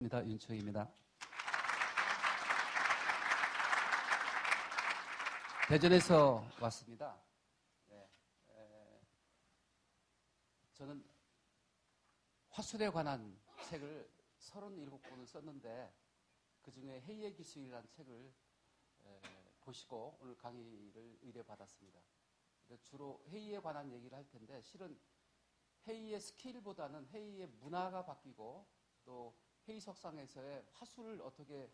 입니다. 윤청입니다. 대전에서 왔습니다. 네, 저는 화술에 관한 책을 37권을 썼는데 그중에 해이의 기술이라는 책을 보시고 오늘 강의를 의뢰받았습니다. 주로 해이에 관한 얘기를 할 텐데 실은 해이의 스킬보다는 해이의 문화가 바뀌고 또 회의 석상에서의 화술을 어떻게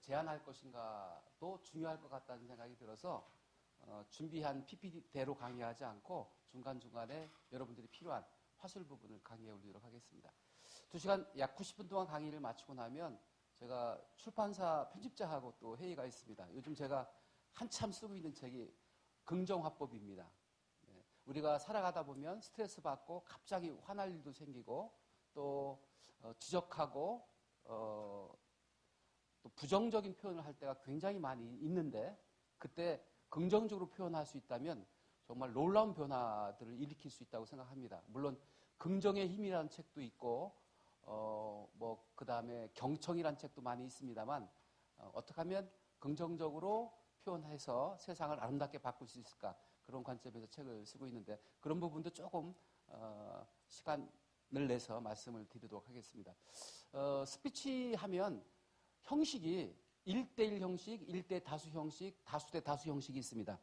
제안할 것인가도 중요할 것 같다는 생각이 들어서 준비한 PPT대로 강의하지 않고 중간중간에 여러분들이 필요한 화술 부분을 강의해 올리도록 하겠습니다. 2시간 약 90분 동안 강의를 마치고 나면 제가 출판사 편집자하고 또 회의가 있습니다. 요즘 제가 한참 쓰고 있는 책이 긍정화법입니다. 우리가 살아가다 보면 스트레스 받고 갑자기 화날 일도 생기고 또 지적하고 또 부정적인 표현을 할 때가 굉장히 많이 있는데 그때 긍정적으로 표현할 수 있다면 정말 놀라운 변화들을 일으킬 수 있다고 생각합니다. 물론 긍정의 힘이라는 책도 있고 그 다음에 경청이라는 책도 많이 있습니다만 어떻게 하면 긍정적으로 표현해서 세상을 아름답게 바꿀 수 있을까 그런 관점에서 책을 쓰고 있는데 그런 부분도 조금 시간을 내서 말씀을 드리도록 하겠습니다. 스피치 하면 형식이 1대1 형식, 1대 다수 형식, 다수 대 다수 형식이 있습니다.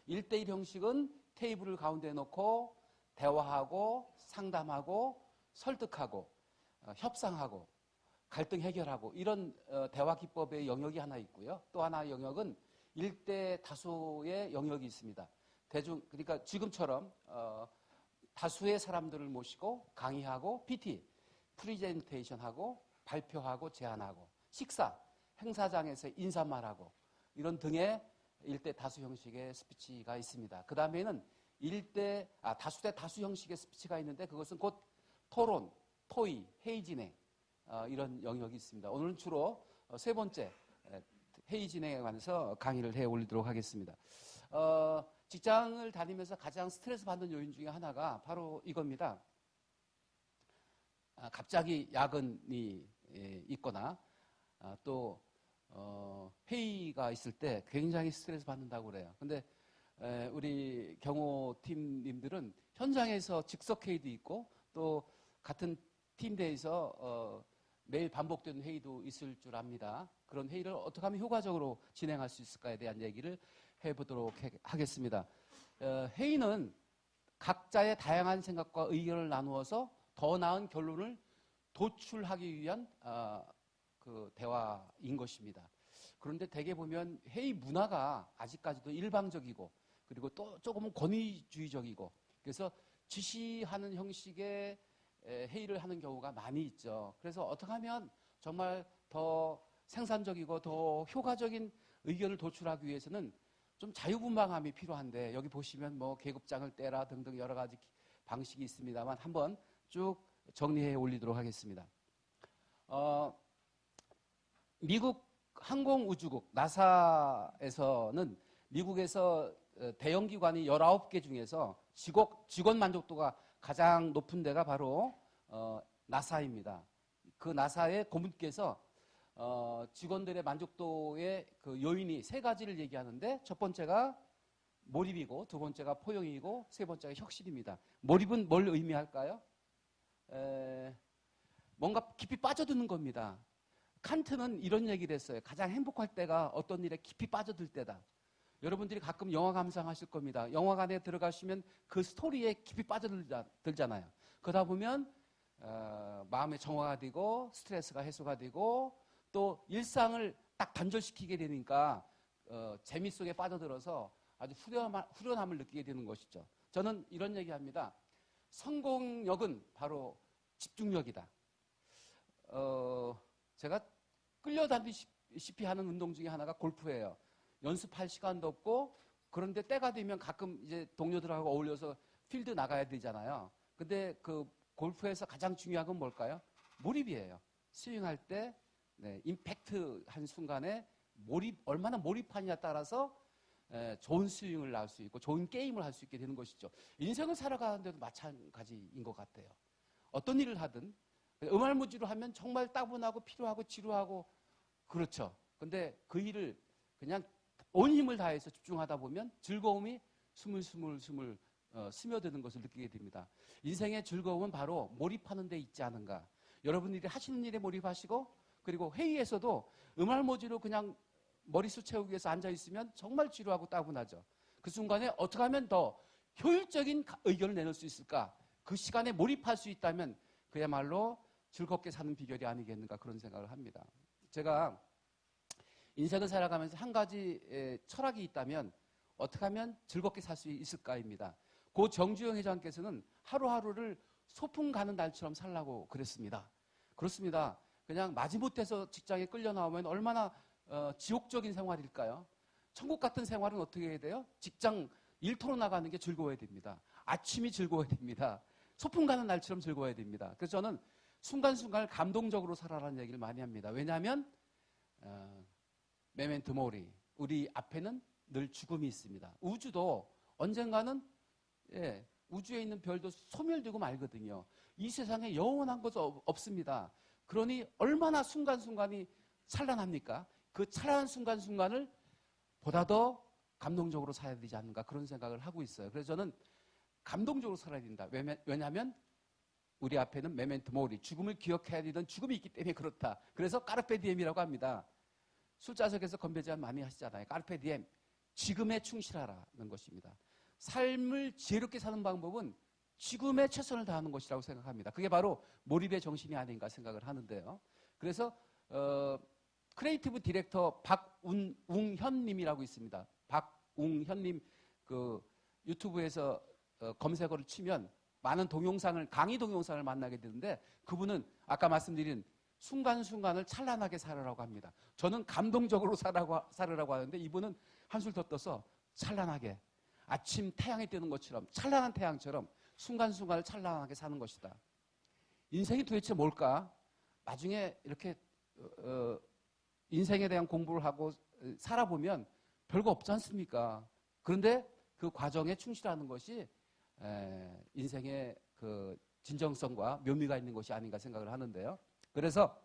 1대1 형식은 테이블을 가운데 놓고 대화하고 상담하고 설득하고 협상하고 갈등 해결하고 이런 대화 기법의 영역이 하나 있고요. 또 하나의 영역은 1대 다수의 영역이 있습니다. 그러니까 지금처럼 다수의 사람들을 모시고 강의하고 PT, 프리젠테이션하고 발표하고 제안하고 식사, 행사장에서 인사말하고 이런 등의 1대 다수 형식의 스피치가 있습니다. 그 다음에는 다수 대 다수 형식의 스피치가 있는데 그것은 곧 토론, 토의, 회의 진행 이런 영역이 있습니다. 오늘은 주로 세 번째 회의 진행에 관해서 강의를 해 올리도록 하겠습니다. 직장을 다니면서 가장 스트레스 받는 요인 중에 하나가 바로 이겁니다. 갑자기 야근이 있거나 또 회의가 있을 때 굉장히 스트레스 받는다고 그래요. 근데 우리 경호팀님들은 현장에서 즉석 회의도 있고 또 같은 팀 내에서 매일 반복되는 회의도 있을 줄 압니다. 그런 회의를 어떻게 하면 효과적으로 진행할 수 있을까에 대한 얘기를 해보도록 하겠습니다. 회의는 각자의 다양한 생각과 의견을 나누어서 더 나은 결론을 도출하기 위한 그 대화인 것입니다. 그런데 대개 보면 회의 문화가 아직까지도 일방적이고 그리고 또 조금은 권위주의적이고 그래서 지시하는 형식의 회의를 하는 경우가 많이 있죠. 그래서 어떻게 하면 정말 더 생산적이고 더 효과적인 의견을 도출하기 위해서는 좀 자유분방함이 필요한데 여기 보시면 뭐 계급장을 떼라 등등 여러 가지 방식이 있습니다만 한번 쭉 정리해 올리도록 하겠습니다. 미국 항공우주국 나사에서는 미국에서 대형 기관이 19개 중에서 직원 만족도가 가장 높은 데가 바로 나사입니다. 그 나사의 고문께서 직원들의 만족도의 그 요인이 세 가지를 얘기하는데 첫 번째가 몰입이고 두 번째가 포용이고 세 번째가 혁신입니다. 몰입은 뭘 의미할까요? 뭔가 깊이 빠져드는 겁니다. 칸트는 이런 얘기를 했어요. 가장 행복할 때가 어떤 일에 깊이 빠져들 때다. 여러분들이 가끔 영화 감상하실 겁니다. 영화관에 들어가시면 그 스토리에 깊이 빠져들잖아요. 그러다 보면 마음의 정화가 되고 스트레스가 해소가 되고 또 일상을 딱 단절시키게 되니까 재미 속에 빠져들어서 아주 후련함을 느끼게 되는 것이죠. 저는 이런 얘기합니다. 성공력은 바로 집중력이다. 제가 끌려다니시피 하는 운동 중에 하나가 골프예요. 연습할 시간도 없고 그런데 때가 되면 가끔 이제 동료들하고 어울려서 필드 나가야 되잖아요. 근데 그 골프에서 가장 중요한 건 뭘까요? 몰입이에요. 스윙할 때 임팩트 한 순간에 얼마나 몰입하느냐에 따라서 좋은 스윙을 할 수 있고 좋은 게임을 할 수 있게 되는 것이죠. 인생을 살아가는데도 마찬가지인 것 같아요. 어떤 일을 하든 음알무지로 하면 정말 따분하고 피로하고 지루하고 그렇죠. 근데 그 일을 그냥 온 힘을 다해서 집중하다 보면 즐거움이 스물스물 스며드는 것을 느끼게 됩니다. 인생의 즐거움은 바로 몰입하는 데 있지 않은가. 여러분들이 하시는 일에 몰입하시고 그리고 회의에서도 음알모지로 그냥 머리수 채우기 위해서 앉아있으면 정말 지루하고 따분하죠. 그 순간에 어떻게 하면 더 효율적인 의견을 내놓을 수 있을까? 그 시간에 몰입할 수 있다면 그야말로 즐겁게 사는 비결이 아니겠는가 그런 생각을 합니다. 제가 인생을 살아가면서 한 가지 철학이 있다면 어떻게 하면 즐겁게 살 수 있을까입니다. 고 정주영 회장께서는 하루하루를 소풍 가는 날처럼 살라고 그랬습니다. 그렇습니다. 그냥 마지못해서 직장에 끌려 나오면 얼마나 지옥적인 생활일까요? 천국 같은 생활은 어떻게 해야 돼요? 직장 일터로 나가는 게 즐거워야 됩니다. 아침이 즐거워야 됩니다. 소풍 가는 날처럼 즐거워야 됩니다. 그래서 저는 순간순간을 감동적으로 살아라는 얘기를 많이 합니다. 왜냐하면 메멘토 모리, 우리 앞에는 늘 죽음이 있습니다. 우주도 언젠가는 우주에 있는 별도 소멸되고 말거든요. 이 세상에 영원한 것은 없습니다. 그러니 얼마나 순간순간이 찬란합니까? 그 찬란한 순간순간을 보다 더 감동적으로 살아야 되지 않는가 그런 생각을 하고 있어요. 그래서 저는 감동적으로 살아야 된다. 왜냐하면 우리 앞에는 메멘토 모리, 죽음을 기억해야 되던 죽음이 있기 때문에 그렇다. 그래서 까르페 디엠이라고 합니다. 술자석에서 건배 제안 많이 하시잖아요. 까르페 디엠, 지금에 충실하라는 것입니다. 삶을 지혜롭게 사는 방법은 지금에 최선을 다하는 것이라고 생각합니다. 그게 바로 몰입의 정신이 아닌가 생각을 하는데요. 그래서 크리에이티브 디렉터 박웅현님이라고 있습니다. 박웅현님 그 유튜브에서 검색어를 치면 많은 동영상을 강의 동영상을 만나게 되는데 그분은 아까 말씀드린 순간순간을 찬란하게 살으라고 합니다. 저는 감동적으로 살으라고 하는데 이분은 한술 더 떠서 찬란하게 아침 태양이 뜨는 것처럼 찬란한 태양처럼 순간순간을 찬란하게 사는 것이다. 인생이 도대체 뭘까? 나중에 이렇게 인생에 대한 공부를 하고 살아보면 별거 없지 않습니까? 그런데 그 과정에 충실하는 것이 인생의 그 진정성과 묘미가 있는 것이 아닌가 생각을 하는데요. 그래서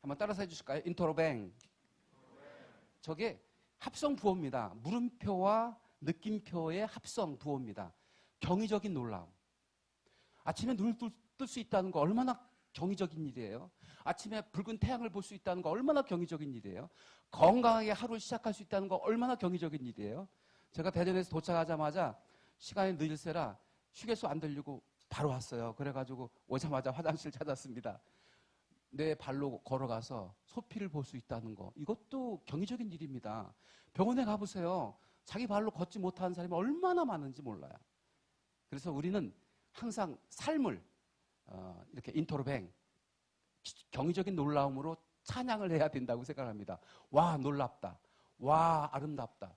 한번 따라서 해주실까요? 인트로뱅. 저게 합성 부호입니다. 물음표와 느낌표의 합성 부호입니다. 경이적인 놀라움. 아침에 눈을 뜰 수 있다는 거 얼마나 경이적인 일이에요. 아침에 붉은 태양을 볼 수 있다는 거 얼마나 경이적인 일이에요. 건강하게 하루를 시작할 수 있다는 거 얼마나 경이적인 일이에요. 제가 대전에서 도착하자마자 시간이 늦을세라 휴게소 안 들리고 바로 왔어요. 그래가지고 오자마자 화장실 찾았습니다. 내 발로 걸어가서 소피를 볼 수 있다는 거 이것도 경이적인 일입니다. 병원에 가보세요. 자기 발로 걷지 못하는 사람이 얼마나 많은지 몰라요. 그래서 우리는 항상 삶을 이렇게 인트로뱅 경이적인 놀라움으로 찬양을 해야 된다고 생각합니다. 와 놀랍다. 와 아름답다.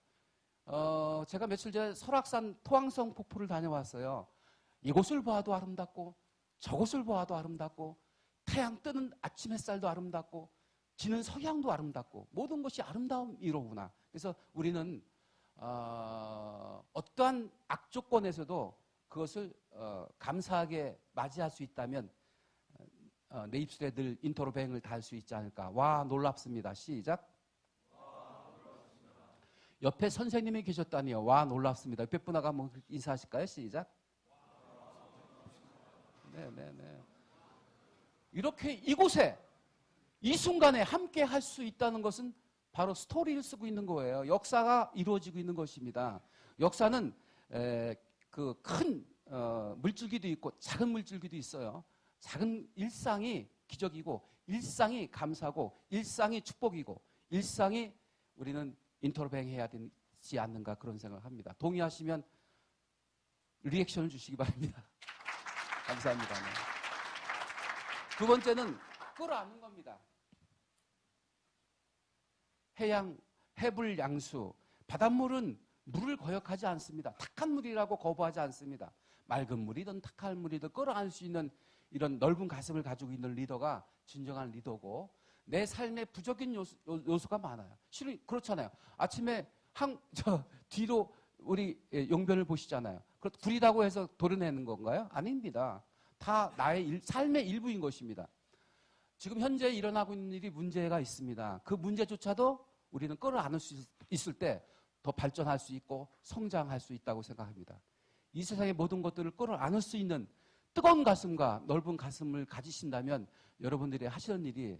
제가 며칠 전에 설악산 토항성 폭포를 다녀왔어요. 이곳을 보아도 아름답고 저곳을 보아도 아름답고 태양 뜨는 아침 햇살도 아름답고 지는 석양도 아름답고 모든 것이 아름다움이로구나. 그래서 우리는 어떠한 악조건에서도 그것을 감사하게 맞이할 수 있다면 내 입술에 늘 인트로뱅을 달 수 있지 않을까. 와 놀랍습니다. 시작. 와, 놀랍습니다. 옆에 선생님이 계셨다니요. 와 놀랍습니다. 옆에 분하고 한번 인사하실까요? 시작. 네네네. 이렇게 이곳에 이 순간에 함께 할 수 있다는 것은 바로 스토리를 쓰고 있는 거예요. 역사가 이루어지고 있는 것입니다. 역사는 그 큰 물줄기도 있고 작은 물줄기도 있어요. 작은 일상이 기적이고 일상이 감사고 일상이 축복이고 일상이 우리는 인터뱅 해야 되지 않는가 그런 생각을 합니다. 동의하시면 리액션을 주시기 바랍니다. 감사합니다. 네. 두 번째는 끌어안는 겁니다. 해양, 해불, 양수, 바닷물은 물을 거역하지 않습니다. 탁한 물이라고 거부하지 않습니다. 맑은 물이든 탁한 물이든 끌어안을 수 있는 이런 넓은 가슴을 가지고 있는 리더가 진정한 리더고, 내 삶에 부적인 요소가 많아요. 실은 그렇잖아요. 아침에 뒤로 우리 용변을 보시잖아요. 구리다고 해서 도려내는 건가요? 아닙니다. 다 나의 삶의 일부인 것입니다. 지금 현재 일어나고 있는 일이 문제가 있습니다. 그 문제조차도 우리는 끌어안을 수 있을 때 더 발전할 수 있고 성장할 수 있다고 생각합니다. 이 세상의 모든 것들을 끌어안을 수 있는 뜨거운 가슴과 넓은 가슴을 가지신다면 여러분들이 하시는 일이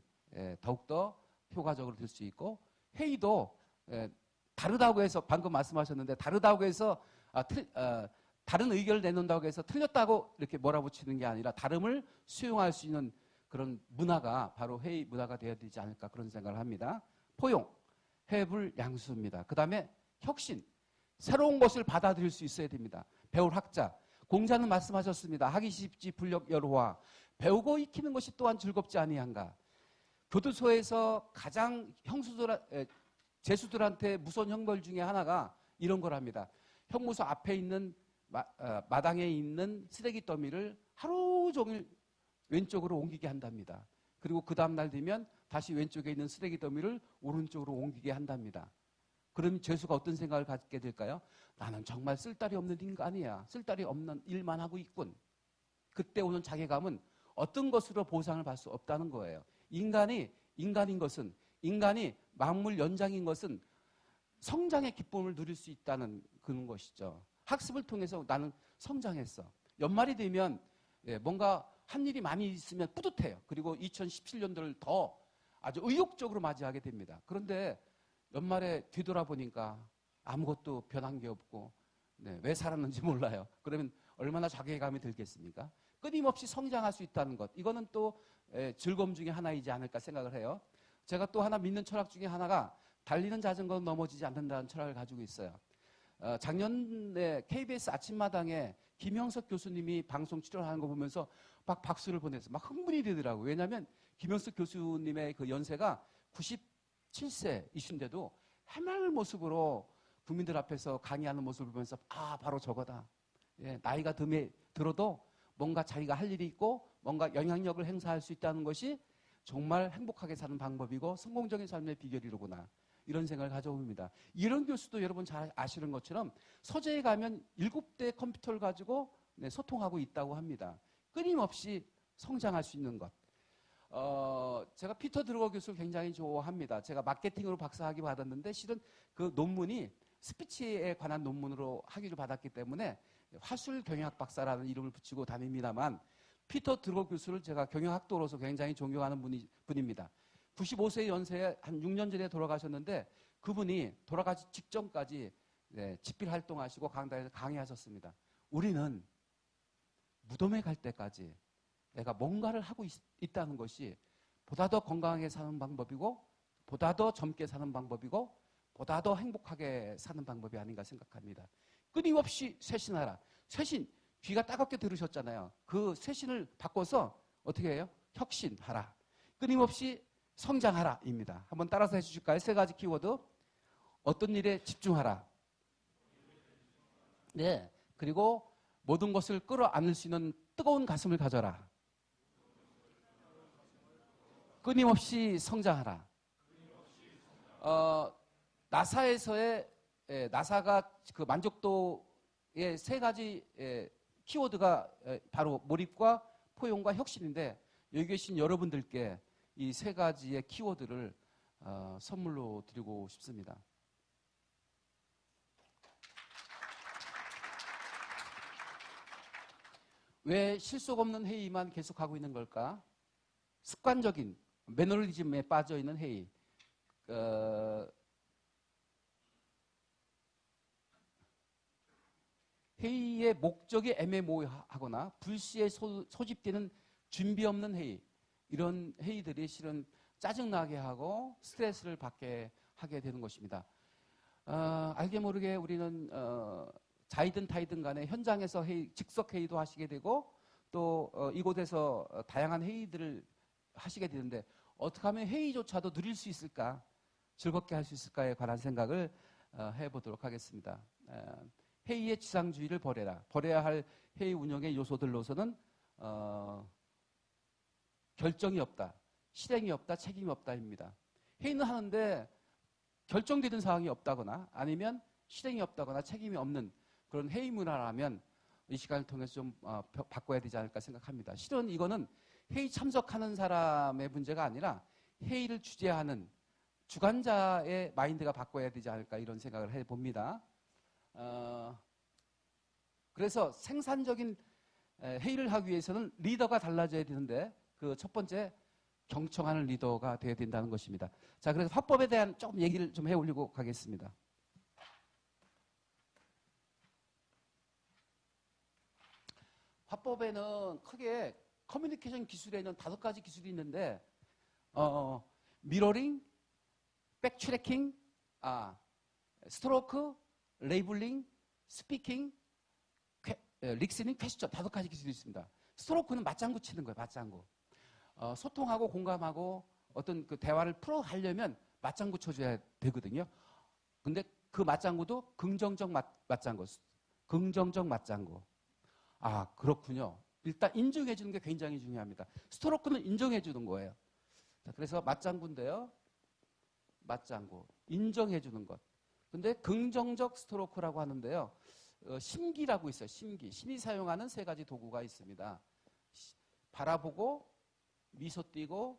더욱더 효과적으로 될 수 있고, 회의도 다르다고 해서, 방금 말씀하셨는데 다르다고 해서 다른 의견을 내놓는다고 해서 틀렸다고 이렇게 몰아붙이는 게 아니라 다름을 수용할 수 있는 그런 문화가 바로 회의 문화가 되어야 되지 않을까, 그런 생각을 합니다. 포용, 회불양수입니다. 그 다음에 혁신, 새로운 것을 받아들일 수 있어야 됩니다. 배울 학자, 공자는 말씀하셨습니다. 하기 쉽지 불력 여로와, 배우고 익히는 것이 또한 즐겁지 아니한가. 교도소에서 가장 죄수들한테 무서운 형벌 중에 하나가 이런 거랍니다. 형무소 앞에 있는 마당에 있는 쓰레기 더미를 하루 종일 왼쪽으로 옮기게 한답니다. 그리고 그 다음날 되면 다시 왼쪽에 있는 쓰레기 더미를 오른쪽으로 옮기게 한답니다. 그럼 죄수가 어떤 생각을 갖게 될까요? 나는 정말 쓸데리 없는 인간이야. 쓸데리 없는 일만 하고 있군. 그때 오는 자괴감은 어떤 것으로 보상을 받을 수 없다는 거예요. 인간이 인간인 것은, 인간이 만물 연장인 것은 성장의 기쁨을 누릴 수 있다는 그런 것이죠. 학습을 통해서 나는 성장했어. 연말이 되면 뭔가 한 일이 많이 있으면 뿌듯해요. 그리고 2017년도를 더 아주 의욕적으로 맞이하게 됩니다. 그런데 연말에 뒤돌아보니까 아무것도 변한 게 없고, 왜 살았는지 몰라요. 그러면 얼마나 자괴감이 들겠습니까? 끊임없이 성장할 수 있다는 것, 이거는 또 즐거움 중에 하나이지 않을까 생각을 해요. 제가 또 하나 믿는 철학 중에 하나가 달리는 자전거는 넘어지지 않는다는 철학을 가지고 있어요. 작년에 KBS 아침마당에 김영석 교수님이 방송 출연하는 거 보면서 막 박수를 보내서 막 흥분이 되더라고요. 왜냐하면 김영석 교수님의 그 연세가 97세이신데도 해맑은 모습으로 국민들 앞에서 강의하는 모습을 보면서 바로 저거다. 나이가 들어도 뭔가 자기가 할 일이 있고 뭔가 영향력을 행사할 수 있다는 것이 정말 행복하게 사는 방법이고 성공적인 삶의 비결이로구나, 이런 생각을 가져옵니다. 이런 교수도 여러분 잘 아시는 것처럼 서재에 가면 7대 컴퓨터를 가지고 소통하고 있다고 합니다. 끊임없이 성장할 수 있는 것. 제가 피터 드루거 교수를 굉장히 좋아합니다. 제가 마케팅으로 박사학위 받았는데 실은 그 논문이 스피치에 관한 논문으로 학위를 받았기 때문에 화술 경영학 박사라는 이름을 붙이고 다닙니다만, 피터 드루거 교수를 제가 경영학도로서 굉장히 존경하는 분입니다. 95세 연세에 한 6년 전에 돌아가셨는데, 그분이 돌아가기 직전까지 집필 활동하시고 강단에서 강의하셨습니다. 우리는 무덤에 갈 때까지 내가 뭔가를 하고 있다는 것이 보다 더 건강하게 사는 방법이고, 보다 더 젊게 사는 방법이고, 보다 더 행복하게 사는 방법이 아닌가 생각합니다. 끊임없이 쇄신하라. 쇄신, 귀가 따갑게 들으셨잖아요. 그 쇄신을 바꿔서 어떻게 해요? 혁신하라. 끊임없이 성장하라입니다. 한번 따라서 해주실까요? 3가지 키워드. 어떤 일에 집중하라. 네. 그리고 모든 것을 끌어안을 수 있는 뜨거운 가슴을 가져라. 끊임없이 성장하라. 나사에서의 나사가 그 만족도의 3가지 키워드가 바로 몰입과 포용과 혁신인데, 여기 계신 여러분들께 이 3가지의 키워드를 선물로 드리고 싶습니다. 왜 실속 없는 회의만 계속하고 있는 걸까? 습관적인 매너리즘에 빠져있는 회의. 회의의 목적이 애매모호하거나 불시에 소집되는 준비 없는 회의, 이런 회의들이 실은 짜증나게 하고 스트레스를 받게 하게 되는 것입니다. 알게 모르게 우리는 자이든 타이든 간에 현장에서 즉석 회의도 하시게 되고, 또 이곳에서 다양한 회의들을 하시게 되는데, 어떻게 하면 회의조차도 누릴 수 있을까, 즐겁게 할 수 있을까에 관한 생각을 해보도록 하겠습니다. 회의의 지상주의를 버려라. 버려야 할 회의 운영의 요소들로서는 결정이 없다, 실행이 없다, 책임이 없다입니다. 회의는 하는데 결정되는 사항이 없다거나 아니면 실행이 없다거나 책임이 없는 그런 회의 문화라면 이 시간을 통해서 좀 바꿔야 되지 않을까 생각합니다. 실은 이거는 회의 참석하는 사람의 문제가 아니라 회의를 주재하는 주관자의 마인드가 바꿔야 되지 않을까 이런 생각을 해봅니다. 그래서 생산적인 회의를 하기 위해서는 리더가 달라져야 되는데 그 첫 번째 경청하는 리더가 되어야 된다는 것입니다. 자, 그래서 화법에 대한 조금 얘기를 좀 해올리고 가겠습니다. 화법에는 크게 커뮤니케이션 기술에는 5가지 기술이 있는데 미러링, 백트래킹, 스트로크, 레이블링, 스피킹, 릭스닝, 퀘스천 5가지 기술이 있습니다. 스트로크는 맞장구 치는 거예요. 맞장구. 소통하고 공감하고 어떤 그 대화를 풀어가려면 맞장구 쳐줘야 되거든요. 근데 그 맞장구도 긍정적 맞장구. 긍정적 맞장구. 그렇군요. 일단 인정해주는 게 굉장히 중요합니다. 스트로크는 인정해주는 거예요. 자, 그래서 맞장구인데요. 맞장구. 인정해주는 것. 근데 긍정적 스트로크라고 하는데요. 심기라고 있어요. 심기. 심이 사용하는 3가지 도구가 있습니다. 바라보고, 미소 띄고,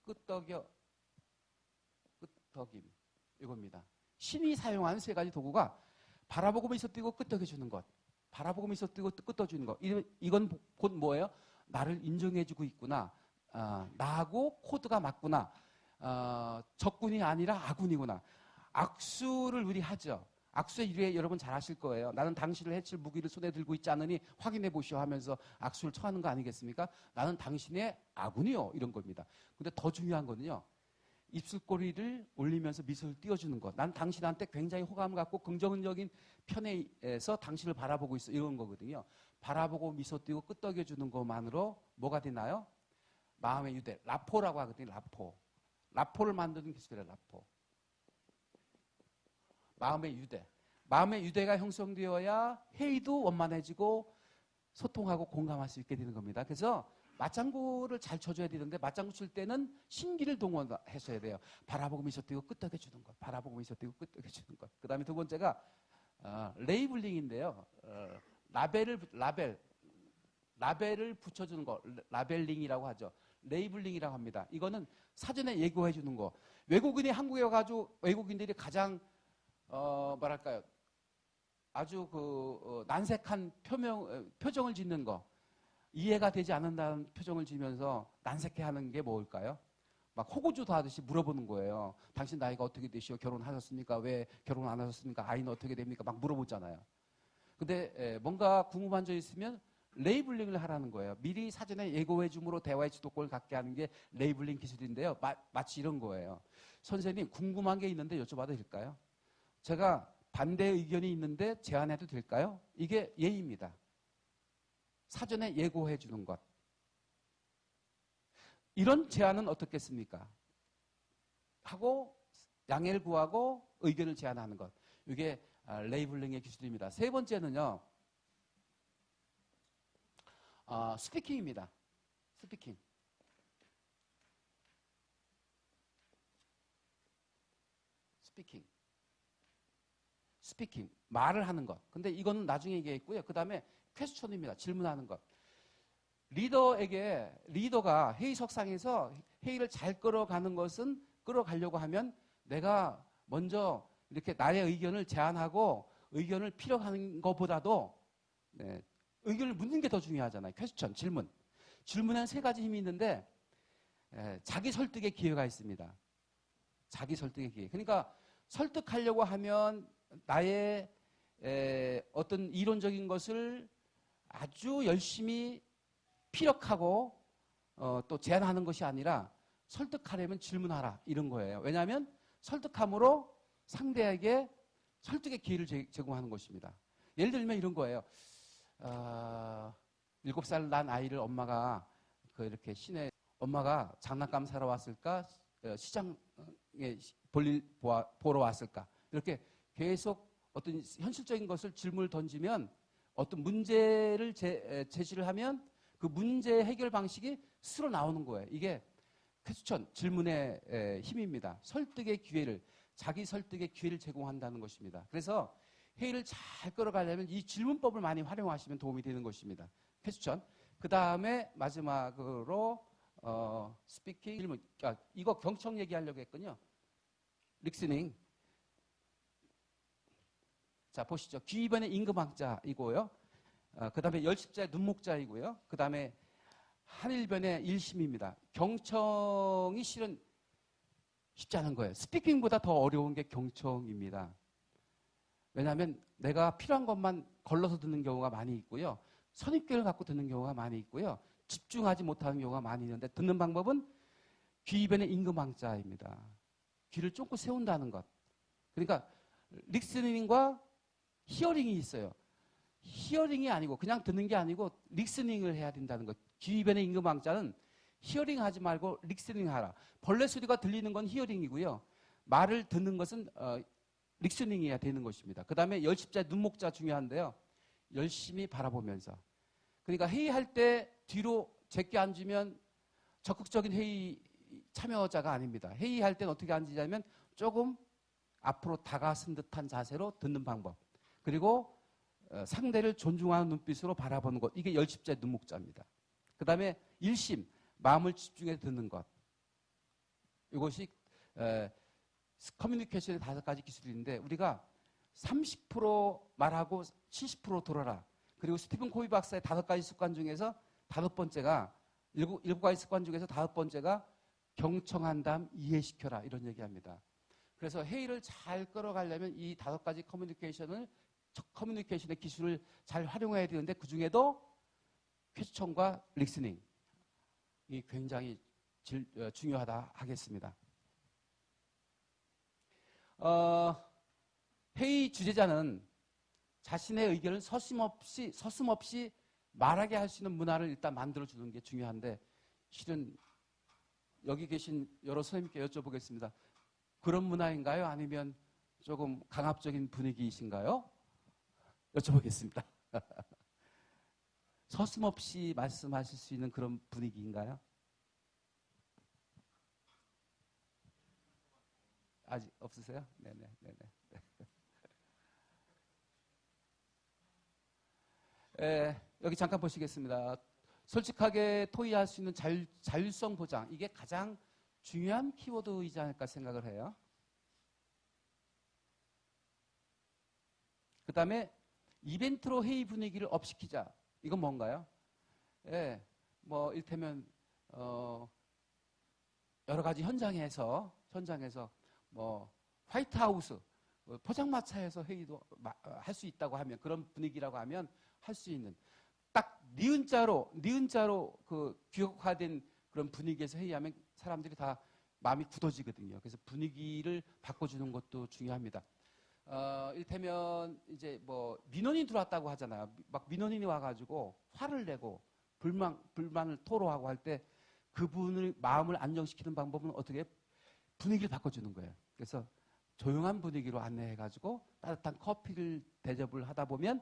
끄덕임. 이겁니다. 심이 사용하는 3가지 도구가 바라보고 미소 띄고 끄덕여주는 것. 바라보고 미소 띄고 끄덕여주는 것. 이건 곧 뭐예요? 나를 인정해주고 있구나. 나하고 코드가 맞구나. 적군이 아니라 아군이구나. 악수를 우리 하죠. 악수의 유래 여러분 잘 아실 거예요. 나는 당신을 해칠 무기를 손에 들고 있지 않으니 확인해 보시오 하면서 악수를 처하는 거 아니겠습니까? 나는 당신의 아군이요. 이런 겁니다. 근데 더 중요한 거는요. 입술꼬리를 올리면서 미소를 띄워주는 것. 난 당신한테 굉장히 호감 갖고 긍정적인 편에서 당신을 바라보고 있어. 이런 거거든요. 바라보고 미소 띄고 끄덕여주는 것만으로 뭐가 되나요? 마음의 유대. 라포라고 하거든요. 라포. 라포를 만드는 기술이에요. 라포. 마음의 유대. 마음의 유대가 형성되어야 회의도 원만해지고 소통하고 공감할 수 있게 되는 겁니다. 그래서 맞장구를 잘 쳐줘야 되는데 맞장구 칠 때는 신기를 동원하셔야 돼요. 바라보고 미소 띄고 끄덕여주는 것. 바라보고 미소 띄고 끄덕여주는 것. 그 다음에 2번째가 레이블링인데요. 라벨을 붙여주는 거. 라벨링이라고 하죠. 레이블링이라고 합니다. 이거는 사전에 예고해 주는 거. 외국인이 한국에 와가지고 외국인들이 가장 뭐랄까요? 아주 난색한 표정을 짓는 거. 이해가 되지 않는다는 표정을 지면서 난색해 하는 게 뭘까요? 막 호구조도 하듯이 물어보는 거예요. 당신 나이가 어떻게 되시오? 결혼하셨습니까? 왜 결혼 안 하셨습니까? 아이는 어떻게 됩니까? 막 물어보잖아요. 근데 뭔가 궁금한 점 있으면 레이블링을 하라는 거예요. 미리 사전에 예고해 줌으로 대화의 주도권을 갖게 하는 게 레이블링 기술인데요. 마치 이런 거예요. 선생님 궁금한 게 있는데 여쭤봐도 될까요? 제가 반대 의견이 있는데 제안해도 될까요? 이게 예의입니다. 사전에 예고해 주는 것. 이런 제안은 어떻겠습니까? 하고 양해를 구하고 의견을 제안하는 것. 이게 레이블링의 기술입니다. 3번째는요. 스피킹입니다. 스피킹. 말을 하는 것. 근데 이거는 나중에 얘기했고요. 그 다음에 퀘스천입니다. 질문하는 것. 리더가 회의석상에서 회의를 잘 끌어가려고 하면 내가 먼저 이렇게 나의 의견을 제안하고 의견을 필요한 것보다도 의견을 묻는 게 더 중요하잖아요. 퀘스천, 질문. 질문에는 3가지 힘이 있는데 자기 설득의 기회가 있습니다. 자기 설득의 기회. 그러니까 설득하려고 하면 나의 어떤 이론적인 것을 아주 열심히 피력하고 또 제안하는 것이 아니라 설득하려면 질문하라 이런 거예요. 왜냐하면 설득함으로 상대에게 설득의 기회를 제공하는 것입니다. 예를 들면 이런 거예요. 7살 난 아이를 엄마가 이렇게 시내 엄마가 장난감 사러 왔을까? 시장에 볼일 보러 왔을까? 이렇게 계속 어떤 현실적인 것을 질문을 던지면 어떤 문제를 제시를 하면 그 문제 해결 방식이 스스로 나오는 거예요. 이게 퀘스천, 질문의 힘입니다. 설득의 기회를, 자기 설득의 기회를 제공한다는 것입니다. 그래서 회의를 잘 끌어가려면 이 질문법을 많이 활용하시면 도움이 되는 것입니다. 퀘스천. 그 다음에 마지막으로 스피킹, 질문. 이거 경청 얘기하려고 했군요. 릭스닝. 자, 보시죠. 귀변의 임금학자이고요. 그 다음에 열십자의 눈목자이고요. 그 다음에 한일변의 일심입니다. 경청이 실은 쉽지 않은 거예요. 스피킹보다 더 어려운 게 경청입니다. 왜냐하면 내가 필요한 것만 걸러서 듣는 경우가 많이 있고요. 선입견을 갖고 듣는 경우가 많이 있고요. 집중하지 못하는 경우가 많이 있는데 듣는 방법은 귀변의 임금학자입니다. 귀를 쫑긋 세운다는 것. 그러니까 리스닝과 히어링이 있어요. 히어링이 아니고 그냥 듣는 게 아니고 리스닝을 해야 된다는 것. 귀변의 임금왕자는 히어링 하지 말고 리스닝 하라. 벌레 소리가 들리는 건 히어링이고요. 말을 듣는 것은 리스닝해야 되는 것입니다. 그 다음에 열십자 눈목자 중요한데요. 열심히 바라보면서. 그러니까 회의할 때 뒤로 제껴 앉으면 적극적인 회의 참여자가 아닙니다. 회의할 때는 어떻게 앉으냐면 조금 앞으로 다가선 듯한 자세로 듣는 방법. 그리고 상대를 존중하는 눈빛으로 바라보는 것. 이게 열십자의 눈목자입니다. 그 다음에 일심, 마음을 집중해서 듣는 것. 이것이 커뮤니케이션의 5가지 기술인데 우리가 30% 말하고 70% 들어라. 그리고 스티븐 코비 박사의 5가지 습관 중에서 5번째가 7가지 습관 중에서 5번째가 경청한 다음 이해시켜라 이런 얘기합니다. 그래서 회의를 잘 끌어가려면 이 5가지 커뮤니케이션의 기술을 잘 활용해야 되는데 그 중에도 퀘스천과 리스닝이 굉장히 중요하다 하겠습니다. 회의 주재자는 자신의 의견을 서슴없이 말하게 할 수 있는 문화를 일단 만들어주는 게 중요한데 실은 여기 계신 여러 선생님께 여쭤보겠습니다. 그런 문화인가요? 아니면 조금 강압적인 분위기이신가요? 여쭤보겠습니다. 서슴없이 말씀하실 수 있는 그런 분위기인가요? 아직 없으세요? 네네. 여기 잠깐 보시겠습니다. 솔직하게 토의할 수 있는 자율성 보장. 이게 가장 중요한 키워드이지 않을까 생각을 해요. 그 다음에 이벤트로 회의 분위기를 업시키자. 이건 뭔가요? 뭐 이를테면 여러 가지 현장에서 뭐 화이트하우스 포장마차에서 회의도 할 수 있다고 하면 그런 분위기라고 하면 할 수 있는 딱 니은자로 그 규격화된 그런 분위기에서 회의하면 사람들이 다 마음이 굳어지거든요. 그래서 분위기를 바꿔주는 것도 중요합니다. 이를테면 이제 뭐 민원이 들어왔다고 하잖아요. 막 민원인이 와가지고 화를 내고 불만을 토로하고 할 때 그분의 마음을 안정시키는 방법은 어떻게 분위기를 바꿔주는 거예요. 그래서 조용한 분위기로 안내해가지고 따뜻한 커피를 대접을 하다 보면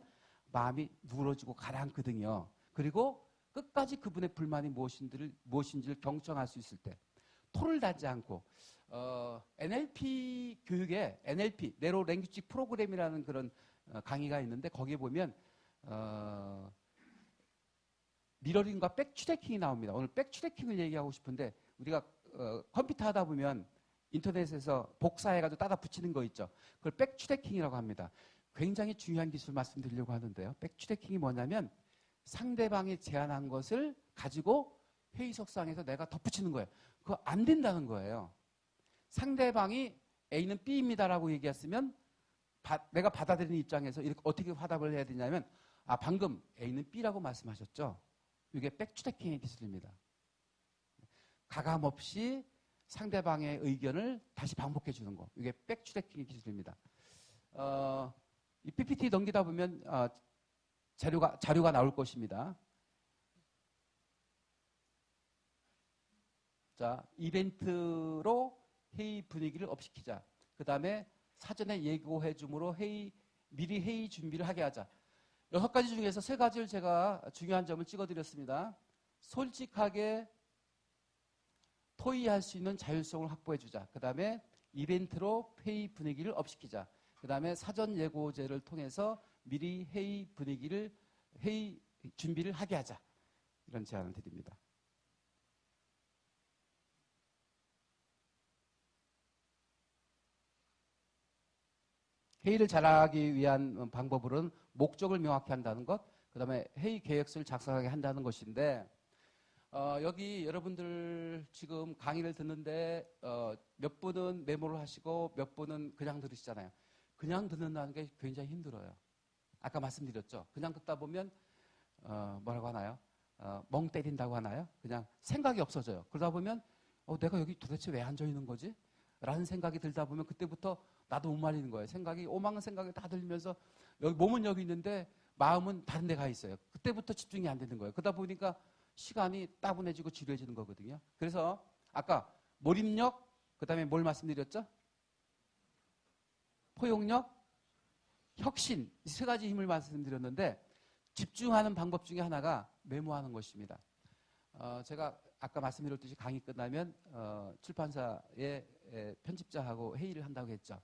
마음이 누그러지고 가라앉거든요. 그리고 끝까지 그분의 불만이 무엇인지를 경청할 수 있을 때 토를 다지 않고 NLP 교육에 NLP, 네로 랭귀지 프로그램이라는 그런 강의가 있는데 거기에 보면 미러링과 백트래킹이 나옵니다. 오늘 백트래킹을 얘기하고 싶은데 우리가 컴퓨터 하다 보면 인터넷에서 복사해가지고 따다 붙이는 거 있죠. 그걸 백트래킹이라고 합니다. 굉장히 중요한 기술 말씀드리려고 하는데요. 백트래킹이 뭐냐면 상대방이 제안한 것을 가지고 회의석상에서 내가 덧붙이는 거예요. 그거 안 된다는 거예요. 상대방이 A는 B입니다라고 얘기했으면 내가 받아들이는 입장에서 이렇게 어떻게 화답을 해야 되냐면 방금 A는 B라고 말씀하셨죠. 이게 백트래킹의 기술입니다. 가감없이 상대방의 의견을 다시 반복해 주는 거. 이게 백트래킹의 기술입니다. 이 PPT 넘기다 보면 자료가 나올 것입니다. 자, 이벤트로 회의 분위기를 업시키자. 그 다음에 사전에 예고해 줌으로 회의 미리 회의 준비를 하게 하자. 6가지 중에서 3가지를 제가 중요한 점을 찍어드렸습니다. 솔직하게 토의할 수 있는 자율성을 확보해 주자. 그 다음에 이벤트로 회의 분위기를 업시키자. 그 다음에 사전 예고제를 통해서 미리 회의 준비를 하게 하자. 이런 제안을 드립니다. 회의를 잘하기 위한 방법으로는 목적을 명확히 한다는 것, 그 다음에 회의 계획서를 작성하게 한다는 것인데, 여기 여러분들 지금 강의를 듣는데 몇 분은 메모를 하시고 몇 분은 그냥 들으시잖아요. 그냥 듣는다는 게 굉장히 힘들어요. 아까 말씀드렸죠. 그냥 듣다 보면 뭐라고 하나요? 멍 때린다고 하나요? 그냥 생각이 없어져요. 그러다 보면 내가 여기 도대체 왜 앉아 있는 거지? 라는 생각이 들다 보면 그때부터 나도 못 말리는 거예요. 생각이 오만 생각이 다 들면서 몸은 여기 있는데 마음은 다른 데 가 있어요. 그때부터 집중이 안 되는 거예요. 그러다 보니까 시간이 따분해지고 지루해지는 거거든요. 그래서 아까 몰입력, 그 다음에 뭘 말씀드렸죠? 포용력, 혁신, 이 3가지 힘을 말씀드렸는데 집중하는 방법 중에 하나가 메모하는 것입니다. 제가 아까 말씀드렸듯이 강의 끝나면 출판사의 편집자하고 회의를 한다고 했죠.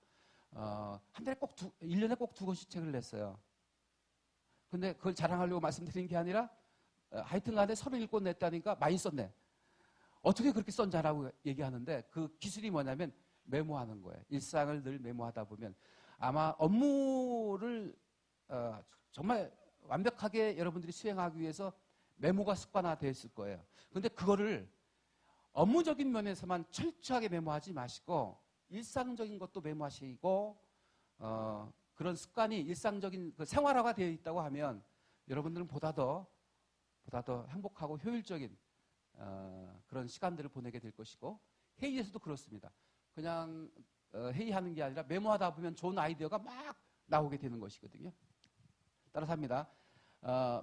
한 달에 1년에 꼭 2권씩 책을 냈어요. 근데 그걸 자랑하려고 말씀드린 게 아니라 하여튼 간에 37권 냈다니까 많이 썼네. 어떻게 그렇게 썼냐라고 얘기하는데 그 기술이 뭐냐면 메모하는 거예요. 일상을 늘 메모하다 보면 아마 업무를 정말 완벽하게 여러분들이 수행하기 위해서 메모가 습관화되어 있을 거예요. 그런데 그거를 업무적인 면에서만 철저하게 메모하지 마시고 일상적인 것도 메모하시고 그런 습관이 일상적인 그 생활화가 되어 있다고 하면 여러분들은 보다 더 행복하고 효율적인 그런 시간들을 보내게 될 것이고 회의에서도 그렇습니다. 그냥 회의하는 게 아니라 메모하다 보면 좋은 아이디어가 막 나오게 되는 것이거든요. 따라서 합니다.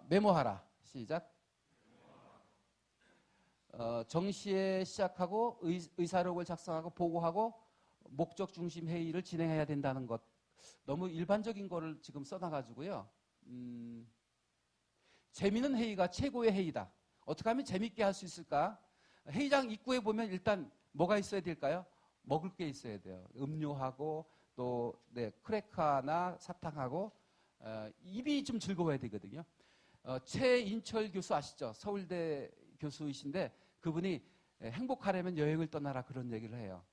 메모하라. 시작. 정시에 시작하고 의사록을 작성하고 보고하고 목적 중심 회의를 진행해야 된다는 것. 너무 일반적인 거를 지금 써놔가지고요. 재미있는 회의가 최고의 회의다. 어떻게 하면 재밌게 할 수 있을까? 회의장 입구에 보면 일단 뭐가 있어야 될까요? 먹을 게 있어야 돼요. 음료하고 또 크래커나 사탕하고 입이 좀 즐거워야 되거든요. 최인철 교수 아시죠? 서울대 교수이신데 그분이 행복하려면 여행을 떠나라 그런 얘기를 해요.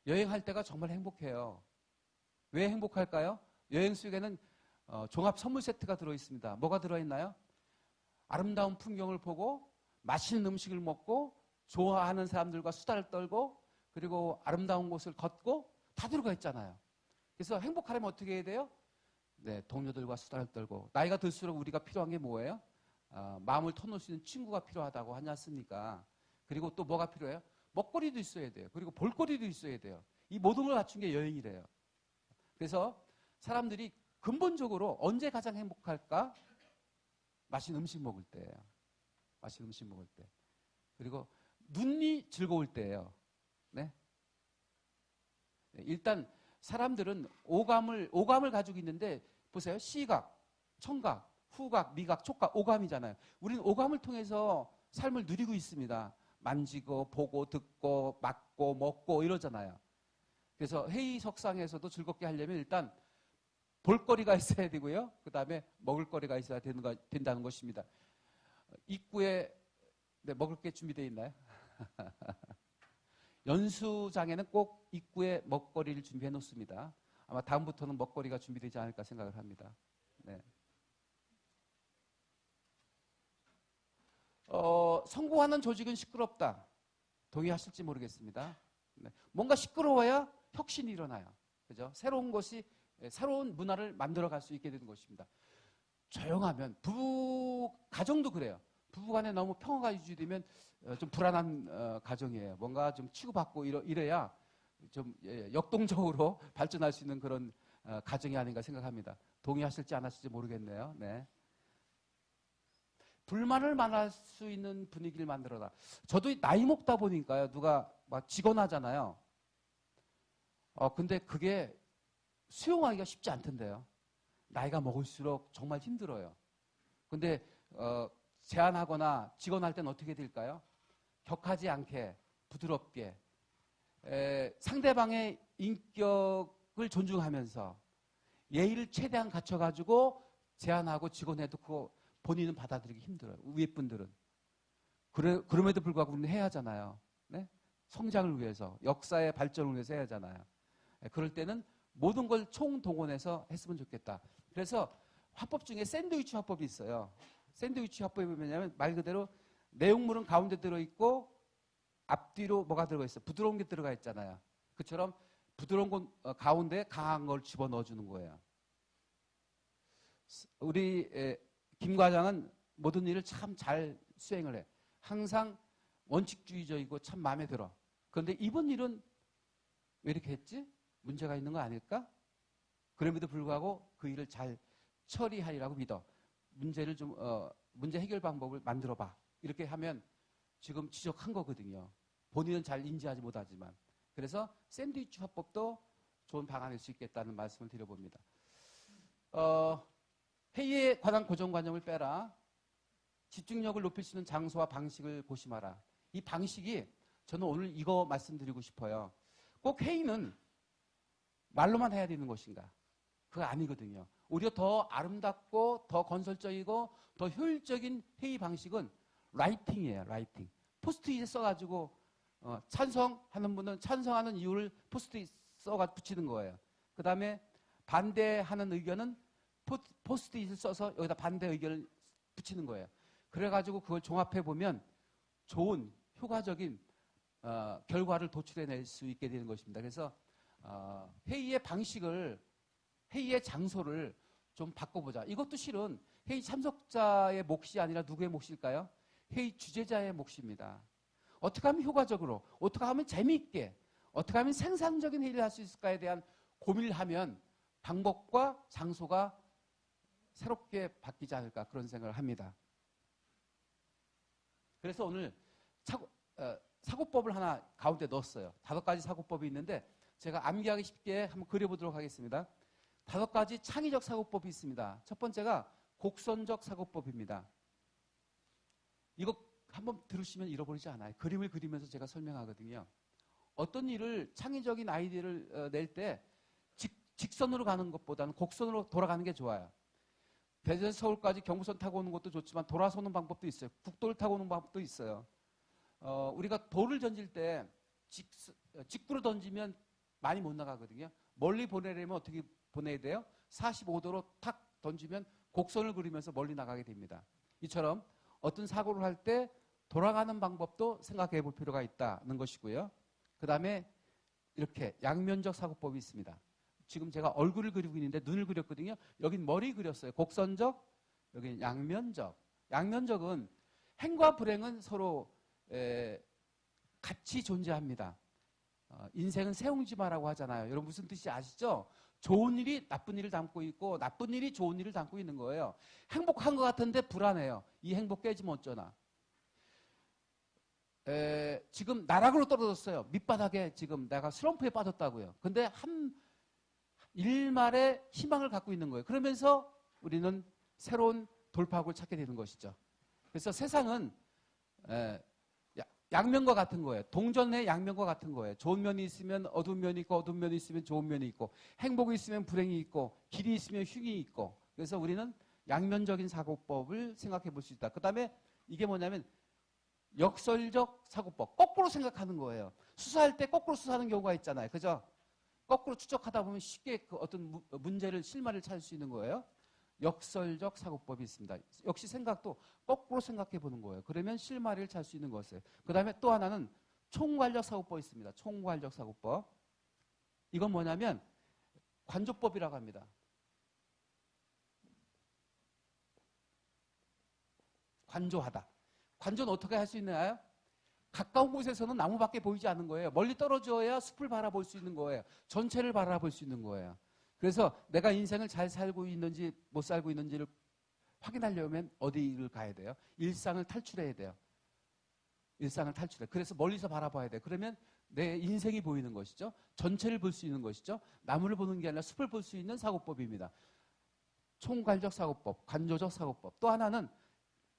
여행할 때가 정말 행복해요. 왜 행복할까요? 여행 속에는 종합 선물 세트가 들어있습니다. 뭐가 들어있나요? 아름다운 풍경을 보고 맛있는 음식을 먹고 좋아하는 사람들과 수다를 떨고 그리고 아름다운 곳을 걷고 다 들어가 있잖아요. 그래서 행복하려면 어떻게 해야 돼요? 동료들과 수다를 떨고 나이가 들수록 우리가 필요한 게 뭐예요? 마음을 터놓을 수 있는 친구가 필요하다고 하지 않습니까? 그리고 또 뭐가 필요해요? 먹거리도 있어야 돼요. 그리고 볼거리도 있어야 돼요. 이 모든 걸 갖춘 게 여행이래요. 그래서 사람들이 근본적으로 언제 가장 행복할까? 맛있는 음식 먹을 때예요. 맛있는 음식 먹을 때. 그리고 눈이 즐거울 때예요. 네? 일단 사람들은 오감을 가지고 있는데 보세요. 시각, 청각, 후각, 미각, 촉각, 오감이잖아요. 우리는 오감을 통해서 삶을 누리고 있습니다. 만지고 보고 듣고 맡고 먹고 이러잖아요. 그래서 회의석상에서도 즐겁게 하려면 일단 볼거리가 있어야 되고요. 그 다음에 먹을거리가 있어야 된다는 것입니다. 입구에 먹을 게 준비되어 있나요? 연수장에는 꼭 입구에 먹거리를 준비해 놓습니다. 아마 다음부터는 먹거리가 준비되지 않을까 생각을 합니다. 네. 성공하는 조직은 시끄럽다. 동의하실지 모르겠습니다. 네. 뭔가 시끄러워야 혁신이 일어나요. 그죠? 새로운 문화를 만들어갈 수 있게 되는 것입니다. 조용하면 가정도 그래요. 부부간에 너무 평화가 유지되면 좀 불안한 가정이에요. 뭔가 좀 치고받고 이래야 좀 역동적으로 발전할 수 있는 그런 가정이 아닌가 생각합니다. 동의하실지 안 하실지 모르겠네요. 네. 불만을 말할 수 있는 분위기를 만들어라. 저도 나이 먹다 보니까요. 누가 막 직언하잖아요. 근데 그게 수용하기가 쉽지 않던데요. 나이가 먹을수록 정말 힘들어요. 근데 제안하거나 직언할 때는 어떻게 될까요? 격하지 않게 부드럽게 상대방의 인격을 존중하면서 예의를 최대한 갖춰가지고 제안하고 직언해도 그거 본인은 받아들이기 힘들어요. 위에 분들은. 그럼에도 불구하고 우리는 해야 하잖아요. 네? 성장을 위해서, 역사의 발전을 위해서 해야 하잖아요. 그럴 때는 모든 걸 총동원해서 했으면 좋겠다. 그래서 화법 중에 샌드위치 화법이 있어요. 샌드위치 화법이 뭐냐면 말 그대로 내용물은 가운데 들어있고 앞뒤로 뭐가 들어가 있어요. 부드러운 게 들어가 있잖아요. 그처럼 부드러운 건 가운데 강한 걸 집어넣어주는 거예요. 우리 김 과장은 모든 일을 참 잘 수행을 해. 항상 원칙주의적이고 참 마음에 들어. 그런데 이번 일은 왜 이렇게 했지? 문제가 있는 거 아닐까? 그럼에도 불구하고 그 일을 잘 처리하리라고 믿어. 문제 해결 방법을 만들어봐. 이렇게 하면 지금 지적한 거거든요. 본인은 잘 인지하지 못하지만. 그래서 샌드위치 화법도 좋은 방안일 수 있겠다는 말씀을 드려봅니다. 회의에 관한 고정관념을 빼라. 집중력을 높일 수 있는 장소와 방식을 고심하라. 이 방식이 저는 오늘 이거 말씀드리고 싶어요. 꼭 회의는 말로만 해야 되는 것인가? 그거 아니거든요. 오히려 더 아름답고 더 건설적이고 더 효율적인 회의 방식은 라이팅이에요. 라이팅. 포스트잇에 써가지고 찬성하는 분은 찬성하는 이유를 포스트잇 써가 붙이는 거예요. 그 다음에 반대하는 의견은 포스트잇을 써서 여기다 반대 의견을 붙이는 거예요. 그래가지고 그걸 종합해 보면 좋은 효과적인 결과를 도출해낼 수 있게 되는 것입니다. 그래서 회의의 방식을, 회의의 장소를 좀 바꿔보자. 이것도 실은 회의 참석자의 몫이 아니라 누구의 몫일까요? 회의 주재자의 몫입니다. 어떻게 하면 효과적으로, 어떻게 하면 재미있게, 어떻게 하면 생산적인 회의를 할 수 있을까에 대한 고민을 하면 방법과 장소가 새롭게 바뀌지 않을까 그런 생각을 합니다. 그래서 오늘 사고법을 하나 가운데 넣었어요. 5가지 사고법이 있는데 제가 암기하기 쉽게 한번 그려보도록 하겠습니다. 5가지 창의적 사고법이 있습니다. 첫 번째가 곡선적 사고법입니다. 이거 한번 들으시면 잃어버리지 않아요. 그림을 그리면서 제가 설명하거든요. 어떤 일을 창의적인 아이디어를 낼 때 직선으로 가는 것보다는 곡선으로 돌아가는 게 좋아요. 대전 서울까지 경부선 타고 오는 것도 좋지만 돌아서 오는 방법도 있어요. 국도를 타고 오는 방법도 있어요. 우리가 돌을 던질 때 직구로 던지면 많이 못 나가거든요. 멀리 보내려면 어떻게 보내야 돼요? 45도로 탁 던지면 곡선을 그리면서 멀리 나가게 됩니다. 이처럼 어떤 사고를 할 때 돌아가는 방법도 생각해 볼 필요가 있다는 것이고요. 그 다음에 이렇게 양면적 사고법이 있습니다. 지금 제가 얼굴을 그리고 있는데 눈을 그렸거든요. 여긴 머리 그렸어요. 곡선적, 여긴 양면적. 양면적은 행과 불행은 서로 같이 존재합니다. 인생은 세옹지마라고 하잖아요. 여러분 무슨 뜻인지 아시죠? 좋은 일이 나쁜 일을 담고 있고 나쁜 일이 좋은 일을 담고 있는 거예요. 행복한 것 같은데 불안해요. 이 행복 깨지면 어쩌나. 지금 나락으로 떨어졌어요. 밑바닥에 지금 내가 슬럼프에 빠졌다고요. 근데 일말의 희망을 갖고 있는 거예요. 그러면서 우리는 새로운 돌파구를 찾게 되는 것이죠. 그래서 세상은 양면과 같은 거예요. 동전의 양면과 같은 거예요. 좋은 면이 있으면 어두운 면이 있고 어두운 면이 있으면 좋은 면이 있고 행복이 있으면 불행이 있고 길이 있으면 흉이 있고 그래서 우리는 양면적인 사고법을 생각해 볼 수 있다. 그 다음에 이게 뭐냐면 역설적 사고법. 거꾸로 생각하는 거예요. 수사할 때 거꾸로 수사하는 경우가 있잖아요. 그죠? 거꾸로 추적하다 보면 쉽게 그 어떤 문제를, 실마리를 찾을 수 있는 거예요. 역설적 사고법이 있습니다. 역시 생각도 거꾸로 생각해 보는 거예요. 그러면 실마리를 찾을 수 있는 것이에요. 그 다음에 또 하나는 총괄적 사고법이 있습니다. 총괄적 사고법. 이건 뭐냐면 관조법이라고 합니다. 관조하다. 관조는 어떻게 할 수 있나요? 가까운 곳에서는 나무밖에 보이지 않는 거예요. 멀리 떨어져야 숲을 바라볼 수 있는 거예요. 전체를 바라볼 수 있는 거예요. 그래서 내가 인생을 잘 살고 있는지 못 살고 있는지를 확인하려면 어디를 가야 돼요? 일상을 탈출해야 돼요. 일상을 탈출해. 그래서 멀리서 바라봐야 돼요. 그러면 내 인생이 보이는 것이죠. 전체를 볼 수 있는 것이죠. 나무를 보는 게 아니라 숲을 볼 수 있는 사고법입니다. 총괄적 사고법, 관조적 사고법. 또 하나는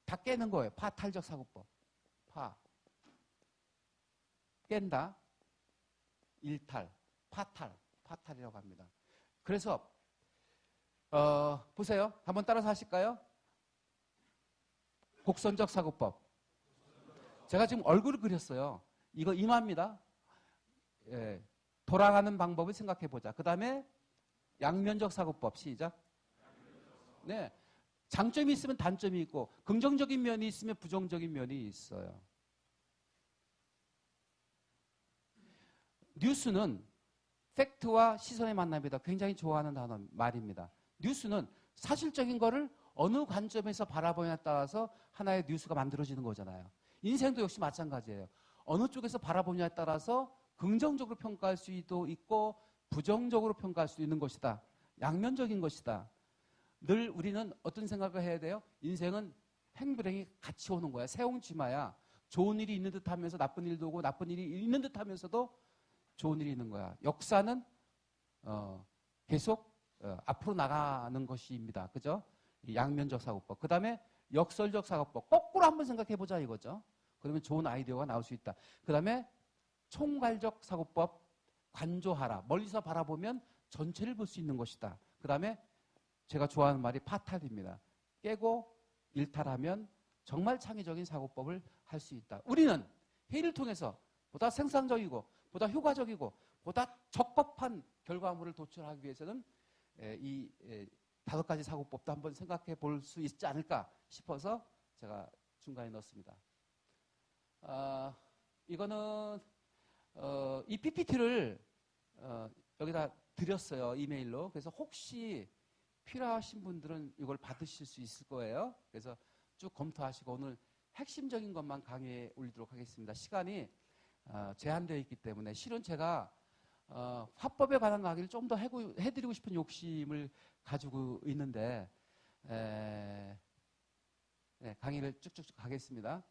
다 깨는 거예요. 파탈적 사고법. 깬다. 일탈, 파탈이라고 합니다. 그래서 보세요. 한번 따라서 하실까요? 곡선적 사고법. 제가 지금 얼굴을 그렸어요. 이거 이마입니다. 예, 돌아가는 방법을 생각해 보자. 그 다음에 양면적 사고법. 시작. 네, 장점이 있으면 단점이 있고 긍정적인 면이 있으면 부정적인 면이 있어요. 뉴스는 팩트와 시선의 만남이다. 굉장히 좋아하는 단어 말입니다. 뉴스는 사실적인 거를 어느 관점에서 바라보냐에 따라서 하나의 뉴스가 만들어지는 거잖아요. 인생도 역시 마찬가지예요. 어느 쪽에서 바라보냐에 따라서 긍정적으로 평가할 수도 있고 부정적으로 평가할 수도 있는 것이다. 양면적인 것이다. 늘 우리는 어떤 생각을 해야 돼요? 인생은 행불행이 같이 오는 거야. 세옹지마야. 좋은 일이 있는 듯 하면서 나쁜 일도 오고 나쁜 일이 있는 듯 하면서도 좋은 일이 있는 거야. 역사는 계속 앞으로 나가는 것입니다. 그죠? 양면적 사고법. 그 다음에 역설적 사고법. 거꾸로 한번 생각해보자 이거죠. 그러면 좋은 아이디어가 나올 수 있다. 그 다음에 총괄적 사고법. 관조하라. 멀리서 바라보면 전체를 볼 수 있는 것이다. 그 다음에 제가 좋아하는 말이 파탈입니다. 깨고 일탈하면 정말 창의적인 사고법을 할 수 있다. 우리는 회의를 통해서 보다 생산적이고 보다 효과적이고 보다 적법한 결과물을 도출하기 위해서는 이 5가지 사고법도 한번 생각해 볼 수 있지 않을까 싶어서 제가 중간에 넣었습니다. 이거는 이 PPT를 여기다 드렸어요. 이메일로. 그래서 혹시 필요하신 분들은 이걸 받으실 수 있을 거예요. 그래서 쭉 검토하시고 오늘 핵심적인 것만 강의에 올리도록 하겠습니다. 시간이 제한되어 있기 때문에 실은 제가 화법에 관한 강의를 좀 더 해드리고 싶은 욕심을 가지고 있는데 네, 강의를 쭉쭉쭉 가겠습니다.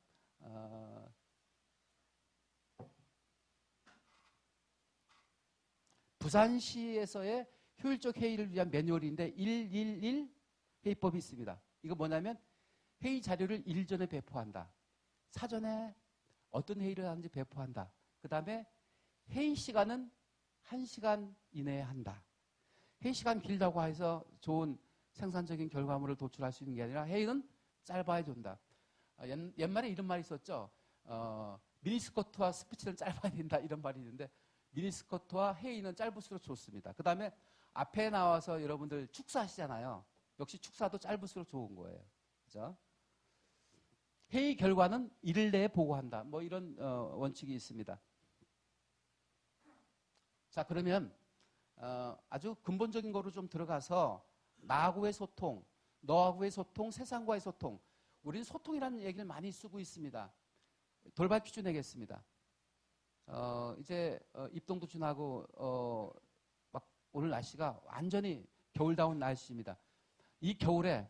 부산시에서의 효율적 회의를 위한 매뉴얼인데 111 회의법이 있습니다. 이거 뭐냐면 회의 자료를 일전에 배포한다. 사전에 어떤 회의를 하는지 배포한다. 그 다음에 회의 시간은 1시간 이내에 한다. 회의 시간 길다고 해서 좋은 생산적인 결과물을 도출할 수 있는 게 아니라 회의는 짧아야 된다. 옛말에 이런 말이 있었죠. 미니스커트와 스피치는 짧아야 된다 이런 말이 있는데 미니스커트와 회의는 짧을수록 좋습니다. 그 다음에 앞에 나와서 여러분들 축사하시잖아요. 역시 축사도 짧을수록 좋은 거예요. 그죠? 회의 결과는 이틀 내에 보고한다. 뭐 이런 원칙이 있습니다. 자, 그러면 아주 근본적인 거로 좀 들어가서 나하고의 소통, 너하고의 소통, 세상과의 소통. 우리는 소통이라는 얘기를 많이 쓰고 있습니다. 돌발 퀴즈 내겠습니다. 이제 입동도 지나고 막 오늘 날씨가 완전히 겨울다운 날씨입니다. 이 겨울에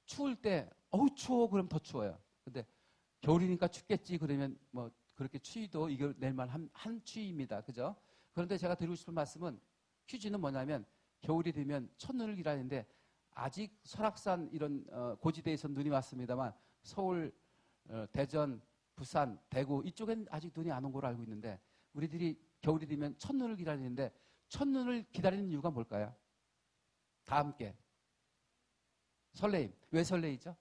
추울 때 어우 추워 그럼 더 추워요. 근데 겨울이니까 춥겠지 그러면 뭐 그렇게 추위도 이겨낼 만한 한 추위입니다. 그죠? 그런데 제가 드리고 싶은 말씀은 퀴즈는 뭐냐면 겨울이 되면 첫눈을 기다리는데 아직 설악산 이런 고지대에서 눈이 왔습니다만 서울, 대전, 부산, 대구 이쪽엔 아직 눈이 안 온 걸로 알고 있는데 우리들이 겨울이 되면 첫눈을 기다리는데 첫눈을 기다리는 이유가 뭘까요? 다 함께. 설레임. 왜 설레이죠?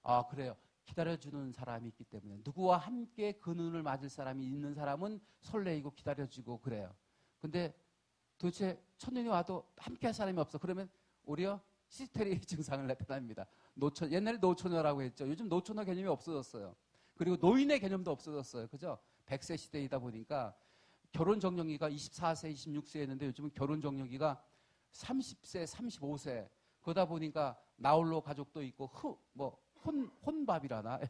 아, 그래요. 기다려주는 사람이 있기 때문에 누구와 함께 그 눈을 맞을 사람이 있는 사람은 설레이고 기다려주고 그래요. 근데 도대체 첫눈이 와도 함께 할 사람이 없어. 그러면 오히려 히스테리 증상을 나타납니다. 옛날에 노처녀라고 했죠. 요즘 노처녀 개념이 없어졌어요. 그리고 노인의 개념도 없어졌어요. 그죠? 100세 시대이다 보니까 결혼 정년기가 24세, 26세였는데 요즘은 결혼 정년기가 30세, 35세. 그러다 보니까 나홀로 가족도 있고 혼밥이라나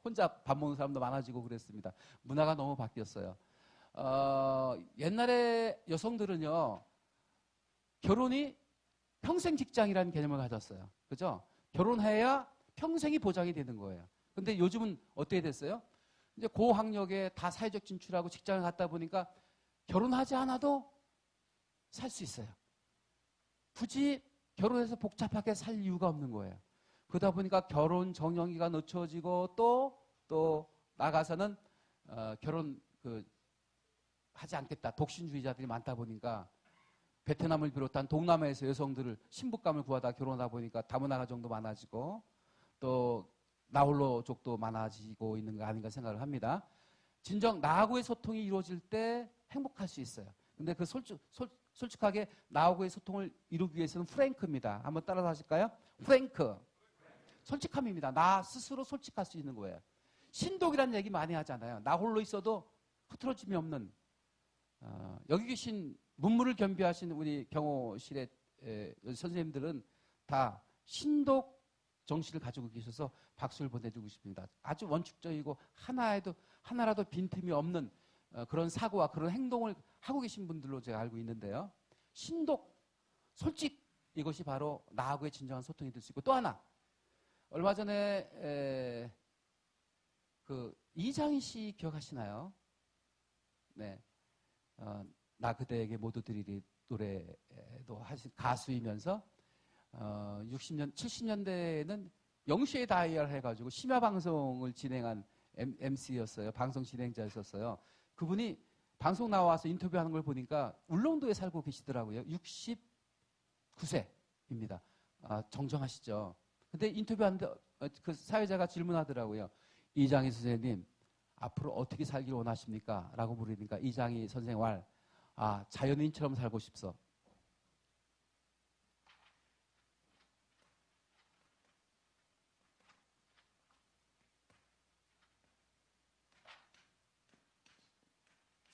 혼자 밥 먹는 사람도 많아지고 그랬습니다. 문화가 너무 바뀌었어요. 옛날에 여성들은요 결혼이 평생 직장이라는 개념을 가졌어요. 그죠? 결혼해야 평생이 보장이 되는 거예요. 근데 요즘은 어떻게 됐어요? 이제 고학력에 다 사회적 진출하고 직장을 갔다 보니까 결혼하지 않아도 살 수 있어요. 굳이 결혼해서 복잡하게 살 이유가 없는 거예요. 그러다 보니까 결혼 정년기가 늦춰지고 또 나가서는 결혼 하지 않겠다. 독신주의자들이 많다 보니까 베트남을 비롯한 동남아에서 여성들을 신부감을 구하다 결혼하다 보니까 다문화 가정도 많아지고 또 나홀로족도 많아지고 있는 거 아닌가 생각을 합니다. 진정 나하고의 소통이 이루어질 때 행복할 수 있어요. 근데 그 솔직하게 나하고의 소통을 이루기 위해서는 프랭크입니다. 한번 따라서 하실까요? 프랭크. 솔직함입니다. 나 스스로 솔직할 수 있는 거예요. 신독이라는 얘기 많이 하잖아요. 나 홀로 있어도 흐트러짐이 없는 여기 계신 문무를 겸비하신 우리 경호실의 선생님들은 다 신독 정신을 가지고 계셔서 박수를 보내주고 싶습니다. 아주 원칙적이고 하나라도 빈틈이 없는 그런 사고와 그런 행동을 하고 계신 분들로 제가 알고 있는데요. 신독, 솔직 이것이 바로 나하고의 진정한 소통이 될 수 있고 또 하나 얼마 전에 이장희 씨 기억하시나요? 네, 나 그대에게 모두 드리리 노래도 하신 가수이면서 60년, 70년대에는 영시의 다이얼 해가지고 심야 방송을 진행한 MC였어요. 방송 진행자였었어요. 그분이 방송 나와서 인터뷰하는 걸 보니까 울릉도에 살고 계시더라고요. 69세입니다. 정정하시죠. 근데 인터뷰하는데 그 사회자가 질문하더라고요. 이장희 선생님, 앞으로 어떻게 살기를 원하십니까? 라고 물으니까 이장희 선생 말, 자연인처럼 살고 싶소.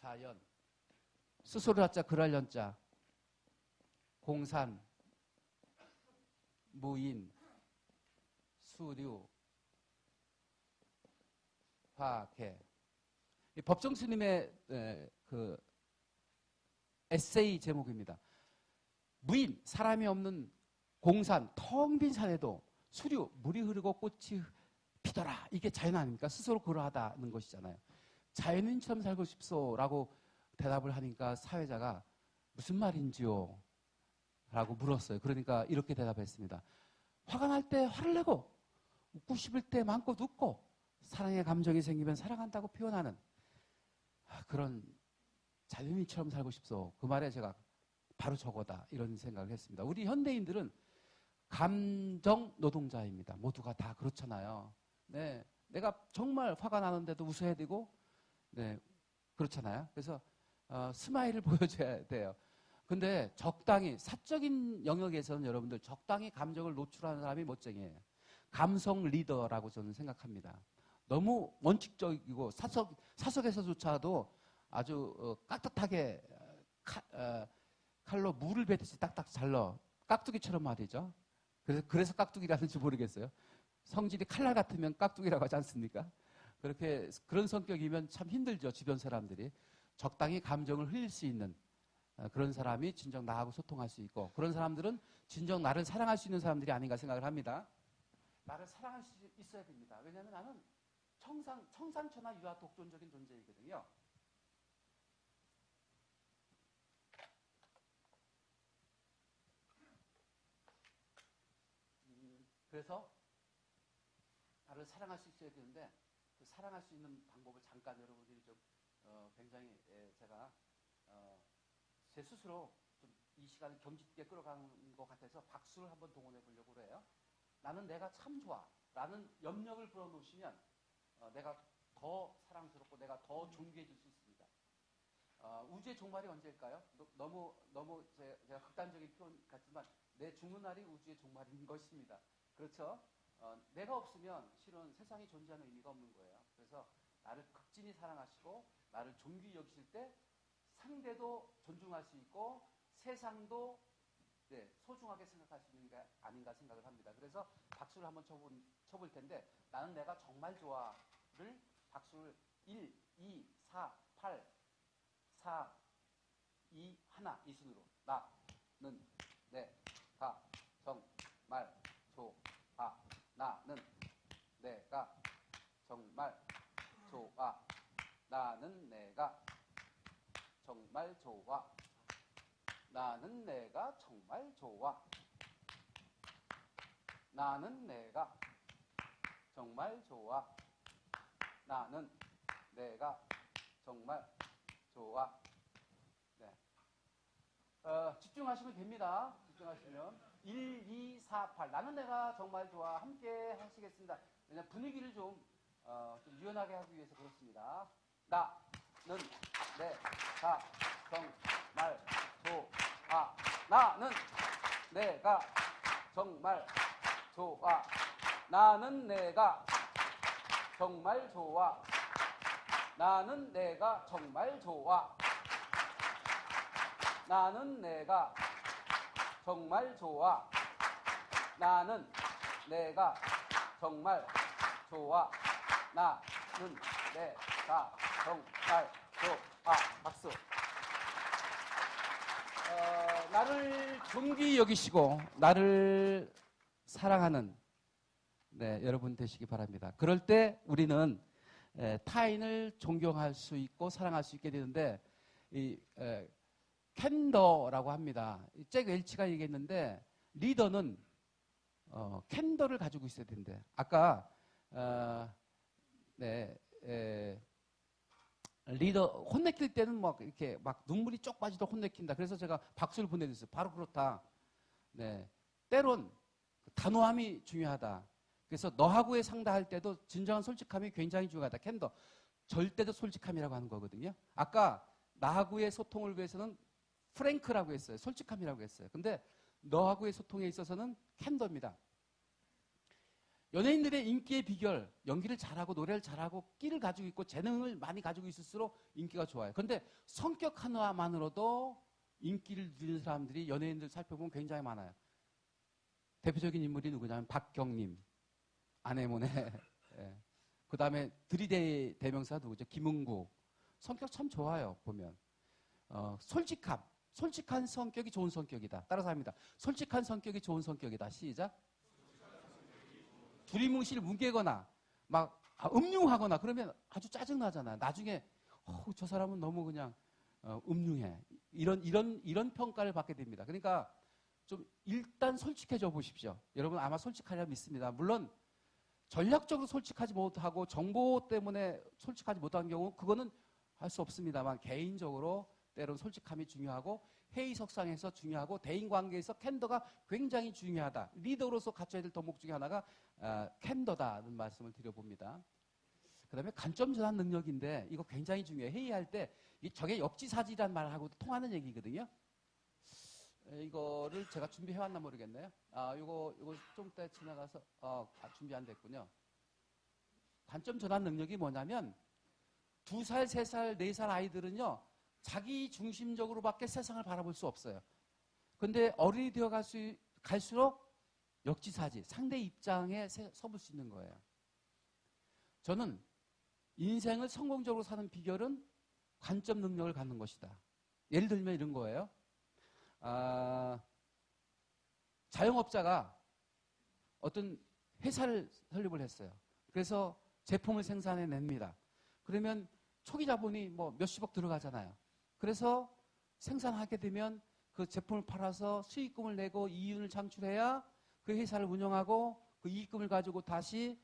자연, 스스로 하자 그럴 연자, 공산, 무인, 수류, 화개. 법정 스님의 그 에세이 제목입니다. 무인, 사람이 없는 공산, 텅 빈 산에도 수류, 물이 흐르고 꽃이 피더라. 이게 자연 아닙니까? 스스로 그러하다는 것이잖아요. 자연인처럼 살고 싶소라고 대답을 하니까 사회자가 무슨 말인지요? 라고 물었어요. 그러니까 이렇게 대답했습니다. 화가 날 때 화를 내고 웃고 싶을 때 마음껏 웃고 사랑의 감정이 생기면 사랑한다고 표현하는 그런 자연인처럼 살고 싶소. 그 말에 제가 바로 저거다 이런 생각을 했습니다. 우리 현대인들은 감정 노동자입니다. 모두가 다 그렇잖아요. 네, 내가 정말 화가 나는데도 웃어야 되고 네, 그렇잖아요. 그래서 스마일을 보여줘야 돼요. 근데 적당히 사적인 영역에서는 여러분들 적당히 감정을 노출하는 사람이 멋쟁이에요. 감성 리더라고 저는 생각합니다. 너무 원칙적이고 사석에서조차도 아주 깍듯하게 칼로 물을 뱉듯이 딱딱 잘라 깍두기처럼 말이죠. 그래서 깍두기라는지 모르겠어요. 성질이 칼날 같으면 깍두기라고 하지 않습니까? 그런 성격이면 참 힘들죠. 주변 사람들이. 적당히 감정을 흘릴 수 있는 그런 사람이 진정 나하고 소통할 수 있고 그런 사람들은 진정 나를 사랑할 수 있는 사람들이 아닌가 생각을 합니다. 나를 사랑할 수 있어야 됩니다. 왜냐하면 나는 청산천하 유아 독존적인 존재이거든요. 그래서 나를 사랑할 수 있어야 되는데 그 사랑할 수 있는 방법을 잠깐 여러분들이 좀 굉장히 제가 제 스스로 좀 이 시간을 경직되게 끌어가는 것 같아서 박수를 한번 동원해 보려고 그래요. 나는 내가 참 좋아 라는 염력을 불어넣으시면 내가 더 사랑스럽고 내가 더 존귀해질 수 있습니다. 우주의 종말이 언제일까요? 너무 제가 극단적인 표현 같지만 내 죽는 날이 우주의 종말인 것입니다. 그렇죠? 내가 없으면 실은 세상이 존재하는 의미가 없는 거예요. 그래서 나를 극진히 사랑하시고 나를 존귀히 여기실 때 상대도 존중할 수 있고 세상도 소중하게 생각할 수 있는 게 아닌가 생각을 합니다. 그래서 박수를 한번 쳐볼 텐데 나는 내가 정말 좋아를 박수를 1, 2, 4, 8, 4, 2, 1 이 순으로 나는 내가 정말 좋아 나는 내가 정말 좋아 나는 내가 정말 좋아 나는 내가 정말 좋아. 나는 내가 정말 좋아. 나는 내가 정말 좋아. 네. 집중하시면 됩니다. 집중하시면. 1, 2, 4, 8. 나는 내가 정말 좋아. 함께 하시겠습니다. 왜냐면 분위기를 좀 유연하게 하기 위해서 그렇습니다. 나는 내가 정말 좋아. 나는 내가 정말 좋아. 나는 내가 정말 좋아. 나는 내가 정말 좋아. 나는 내가 정말 좋아. 나는 내가 정말 좋아. 나는 내가 정말 좋아. 박수. 나를 존귀 여기시고 나를 사랑하는 여러분 되시기 바랍니다. 그럴 때 우리는 타인을 존경할 수 있고 사랑할 수 있게 되는데 이 캔더라고 합니다. 잭 웰치가 얘기했는데 리더는 캔더를 가지고 있어야 된대. 아까 리더 혼내킬 때는 막 이렇게 막 눈물이 쪽 빠지도 혼내킨다. 그래서 제가 박수를 보내드렸어요. 바로 그렇다. 네, 때론 단호함이 중요하다. 그래서 너하고의 상대할 때도 진정한 솔직함이 굉장히 중요하다. 캔더. 절대적 솔직함이라고 하는 거거든요. 아까 나하고의 소통을 위해서는 프랭크라고 했어요. 솔직함이라고 했어요. 근데 너하고의 소통에 있어서는 캔더입니다. 연예인들의 인기의 비결, 연기를 잘하고 노래를 잘하고 끼를 가지고 있고 재능을 많이 가지고 있을수록 인기가 좋아요. 그런데 성격 하나만으로도 인기를 누리는 사람들이 연예인들 살펴보면 굉장히 많아요. 대표적인 인물이 누구냐면 박경림, 아내모네. 예. 그 다음에 들이대 대명사 누구죠? 김은국. 성격 참 좋아요, 보면. 솔직함. 솔직한 성격이 좋은 성격이다. 따라서 합니다. 솔직한 성격이 좋은 성격이다. 시작. 두리뭉실 뭉개거나 막 음흉하거나 그러면 아주 짜증나잖아. 나중에 저 사람은 너무 그냥 음흉해. 이런 평가를 받게 됩니다. 그러니까 좀 일단 솔직해져 보십시오. 여러분 아마 솔직하리라 믿습니다. 물론 전략적으로 솔직하지 못하고 정보 때문에 솔직하지 못한 경우 그거는 할 수 없습니다만 개인적으로 때론 솔직함이 중요하고 회의석상에서 중요하고 대인관계에서 캔더가 굉장히 중요하다. 리더로서 갖춰야 될 덕목 중에 하나가 캔더다는 말씀을 드려봅니다. 그 다음에 관점 전환 능력인데 이거 굉장히 중요해요. 회의할 때 저게 역지사지란 말하고 통하는 얘기거든요. 이거를 제가 준비해왔나 모르겠네요. 이거 좀 이따 지나가서 준비 안 됐군요. 관점 전환 능력이 뭐냐면 2살, 3살, 4살 아이들은요. 자기 중심적으로밖에 세상을 바라볼 수 없어요. 그런데 어른이 되어 갈수록 역지사지, 상대 입장에 서볼 수 있는 거예요. 저는 인생을 성공적으로 사는 비결은 관점 능력을 갖는 것이다. 예를 들면 이런 거예요. 자영업자가 어떤 회사를 설립을 했어요. 그래서 제품을 생산해냅니다. 그러면 초기 자본이 뭐 몇십억 들어가잖아요. 그래서 생산하게 되면 그 제품을 팔아서 수익금을 내고 이윤을 창출해야 그 회사를 운영하고 그 이익금을 가지고 다시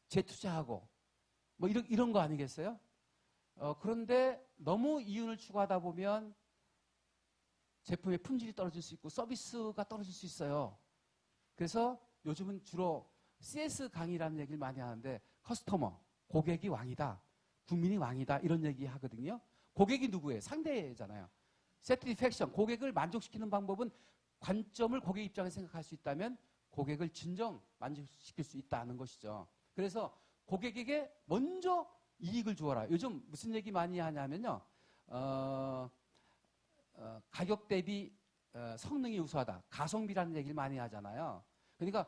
재투자하고 뭐 이런 거 아니겠어요? 그런데 너무 이윤을 추구하다 보면 제품의 품질이 떨어질 수 있고 서비스가 떨어질 수 있어요. 그래서 요즘은 주로 CS 강의라는 얘기를 많이 하는데 커스터머, 고객이 왕이다. 국민이 왕이다. 이런 얘기 하거든요. 고객이 누구예요? 상대잖아요. satisfaction, 고객을 만족시키는 방법은 관점을 고객 입장에서 생각할 수 있다면 고객을 진정 만족시킬 수 있다는 것이죠. 그래서 고객에게 먼저 이익을 주어라. 요즘 무슨 얘기 많이 하냐면요. 가격 대비 성능이 우수하다. 가성비라는 얘기를 많이 하잖아요. 그러니까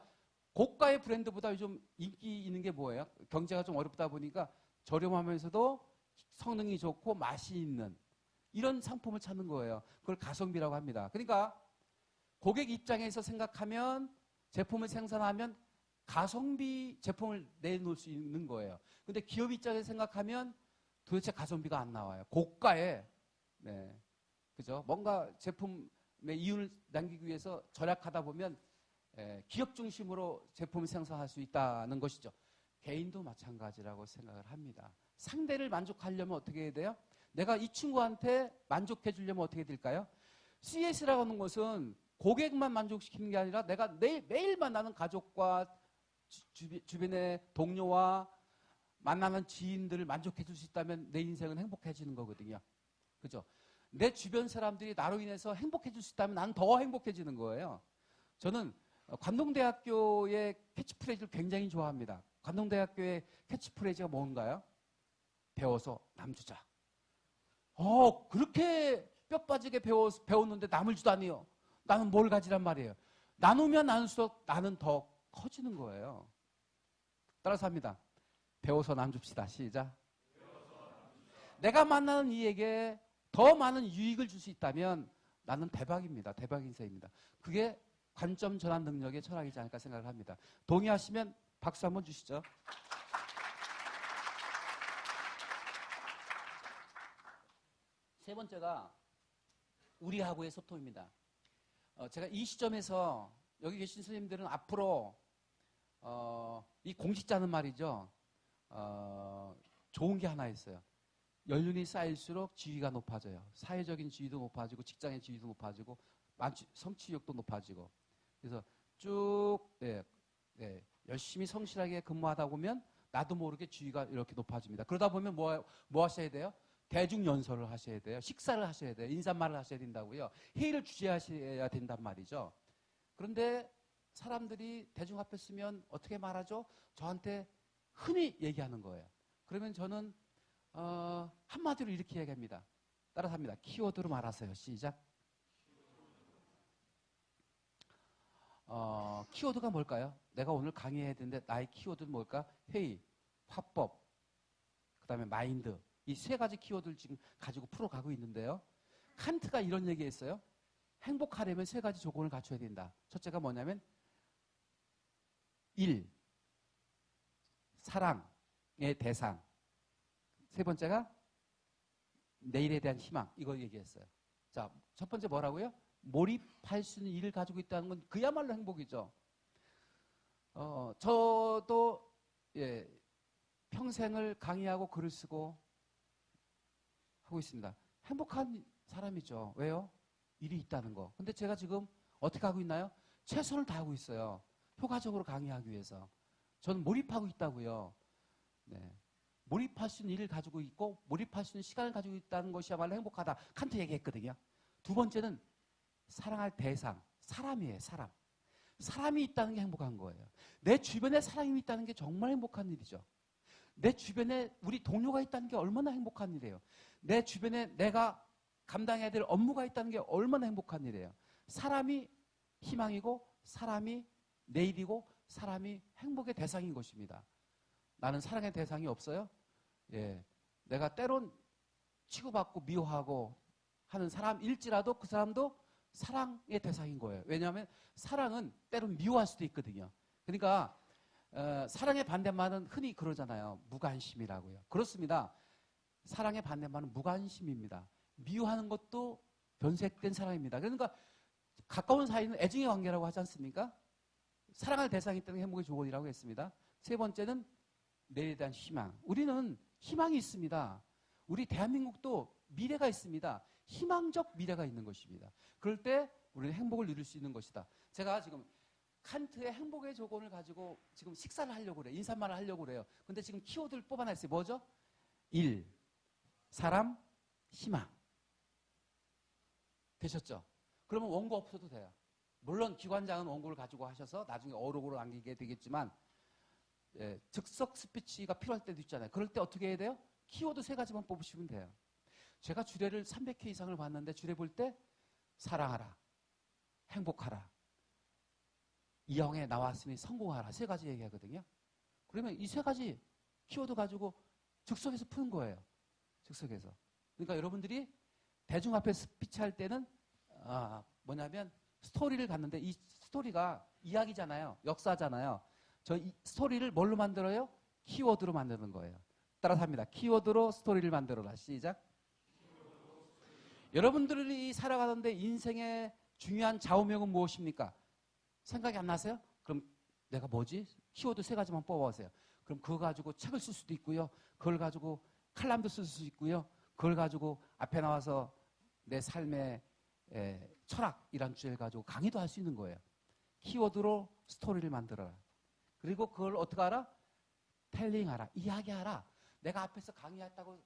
고가의 브랜드보다 요즘 인기 있는 게 뭐예요? 경제가 좀 어렵다 보니까 저렴하면서도 성능이 좋고 맛이 있는 이런 상품을 찾는 거예요. 그걸 가성비라고 합니다. 그러니까 고객 입장에서 생각하면 제품을 생산하면 가성비 제품을 내놓을 수 있는 거예요. 근데 기업 입장에서 생각하면 도대체 가성비가 안 나와요. 고가에, 네. 그죠? 뭔가 제품 이윤을 남기기 위해서 절약하다 보면 기업 중심으로 제품을 생산할 수 있다는 것이죠. 개인도 마찬가지라고 생각을 합니다. 상대를 만족하려면 어떻게 해야 돼요? 내가 이 친구한테 만족해 주려면 어떻게 될까요? CS라고 하는 것은 고객만 만족시키는 게 아니라 내가 매일 만나는 가족과 주변의 동료와 만나는 지인들을 만족해 줄 수 있다면 내 인생은 행복해지는 거거든요. 그죠? 내 주변 사람들이 나로 인해서 행복해 줄 수 있다면 난 더 행복해지는 거예요. 저는 관동대학교의 캐치프레이즈를 굉장히 좋아합니다. 관동대학교의 캐치프레이즈가 뭔가요? 배워서 남주자. 그렇게 뼈 빠지게 배웠는데 남을 주다니요. 나는 뭘 가지란 말이에요. 나누면 나눌수록 나는 더 커지는 거예요. 따라서 합니다. 배워서 남줍시다. 시작. 내가 만나는 이에게 더 많은 유익을 줄 수 있다면 나는 대박입니다. 대박 인생입니다. 그게 관점 전환 능력의 철학이지 않을까 생각을 합니다. 동의하시면 박수 한번 주시죠. 세 번째가 우리하고의 소통입니다. 제가 이 시점에서 여기 계신 선생님들은 앞으로 이 공직자는 말이죠. 좋은 게 하나 있어요. 연륜이 쌓일수록 지위가 높아져요. 사회적인 지위도 높아지고 직장의 지위도 높아지고 성취욕도 높아지고 그래서 쭉 열심히 성실하게 근무하다 보면 나도 모르게 지위가 이렇게 높아집니다. 그러다 보면 뭐 하셔야 돼요? 대중연설을 하셔야 돼요. 식사를 하셔야 돼요. 인사말을 하셔야 된다고요. 회의를 주재하셔야 된단 말이죠. 그런데 사람들이 대중 앞에 쓰면 어떻게 말하죠? 저한테 흔히 얘기하는 거예요. 그러면 저는 한마디로 이렇게 얘기합니다. 따라서 합니다. 키워드로 말하세요. 시작. 키워드가 뭘까요? 내가 오늘 강의해야 되는데 나의 키워드는 뭘까? 회의, 화법, 그 다음에 마인드. 이 세 가지 키워드를 지금 가지고 풀어가고 있는데요. 칸트가 이런 얘기했어요. 행복하려면 세 가지 조건을 갖춰야 된다. 첫째가 뭐냐면 일, 사랑의 대상. 세 번째가 내일에 대한 희망. 이걸 얘기했어요. 자, 첫 번째 뭐라고요? 몰입할 수 있는 일을 가지고 있다는 건 그야말로 행복이죠. 저도 평생을 강의하고 글을 쓰고 하고 있습니다. 행복한 사람이죠. 왜요? 일이 있다는 거. 근데 제가 지금 어떻게 하고 있나요? 최선을 다하고 있어요. 효과적으로 강의하기 위해서. 저는 몰입하고 있다고요. 네. 몰입할 수 있는 일을 가지고 있고 몰입할 수 있는 시간을 가지고 있다는 것이야말로 행복하다. 칸트 얘기했거든요. 두 번째는 사랑할 대상. 사람이에요. 사람. 사람이 있다는 게 행복한 거예요. 내 주변에 사람이 있다는 게 정말 행복한 일이죠. 내 주변에 우리 동료가 있다는 게 얼마나 행복한 일이에요. 내 주변에 내가 감당해야 될 업무가 있다는 게 얼마나 행복한 일이에요. 사람이 희망이고 사람이 내일이고 사람이 행복의 대상인 것입니다. 나는 사랑의 대상이 없어요? 예, 내가 때론 치고받고 미워하고 하는 사람일지라도 그 사람도 사랑의 대상인 거예요. 왜냐하면 사랑은 때론 미워할 수도 있거든요. 그러니까 사랑의 반대말은 흔히 그러잖아요. 무관심이라고요. 그렇습니다. 사랑의 반대말은 무관심입니다. 미워하는 것도 변색된 사랑입니다. 그러니까 가까운 사이는 애증의 관계라고 하지 않습니까? 사랑할 대상이 있다는 게 행복의 조건이라고 했습니다. 세 번째는 내일에 대한 희망. 우리는 희망이 있습니다. 우리 대한민국도 미래가 있습니다. 희망적 미래가 있는 것입니다. 그럴 때 우리는 행복을 누릴 수 있는 것이다. 제가 지금 칸트의 행복의 조건을 가지고 지금 식사를 하려고 그래요. 인사말을 하려고 그래요. 근데 지금 키워드를 뽑아냈어요. 뭐죠? 일, 사람, 희망. 되셨죠? 그러면 원고 없어도 돼요. 물론 기관장은 원고를 가지고 하셔서 나중에 어록으로 남기게 되겠지만 즉석 스피치가 필요할 때도 있잖아요. 그럴 때 어떻게 해야 돼요? 키워드 세 가지만 뽑으시면 돼요. 제가 주례를 300회 이상을 봤는데 주례 볼 때 사랑하라, 행복하라, 이형에 나왔으니 성공하라 세 가지 얘기하거든요. 그러면 이 세 가지 키워드 가지고 즉석에서 푸는 거예요. 즉석에서. 그러니까 여러분들이 대중 앞에 스피치할 때는 뭐냐면 스토리를 갖는데 이 스토리가 이야기잖아요. 역사잖아요. 저 이 스토리를 뭘로 만들어요? 키워드로 만드는 거예요. 따라서 합니다. 키워드로 스토리를 만들어라. 시작. 여러분들이 살아가는데 인생의 중요한 좌우명은 무엇입니까? 생각이 안 나세요? 그럼 내가 뭐지? 키워드 3가지만 뽑아보세요. 그럼 그거 가지고 책을 쓸 수도 있고요. 그걸 가지고 칼럼도 쓸 수 있고요. 그걸 가지고 앞에 나와서 내 삶의 철학이란 주제를 가지고 강의도 할 수 있는 거예요. 키워드로 스토리를 만들어라. 그리고 그걸 어떻게 하라? 텔링하라. 이야기하라. 내가 앞에서 강의했다고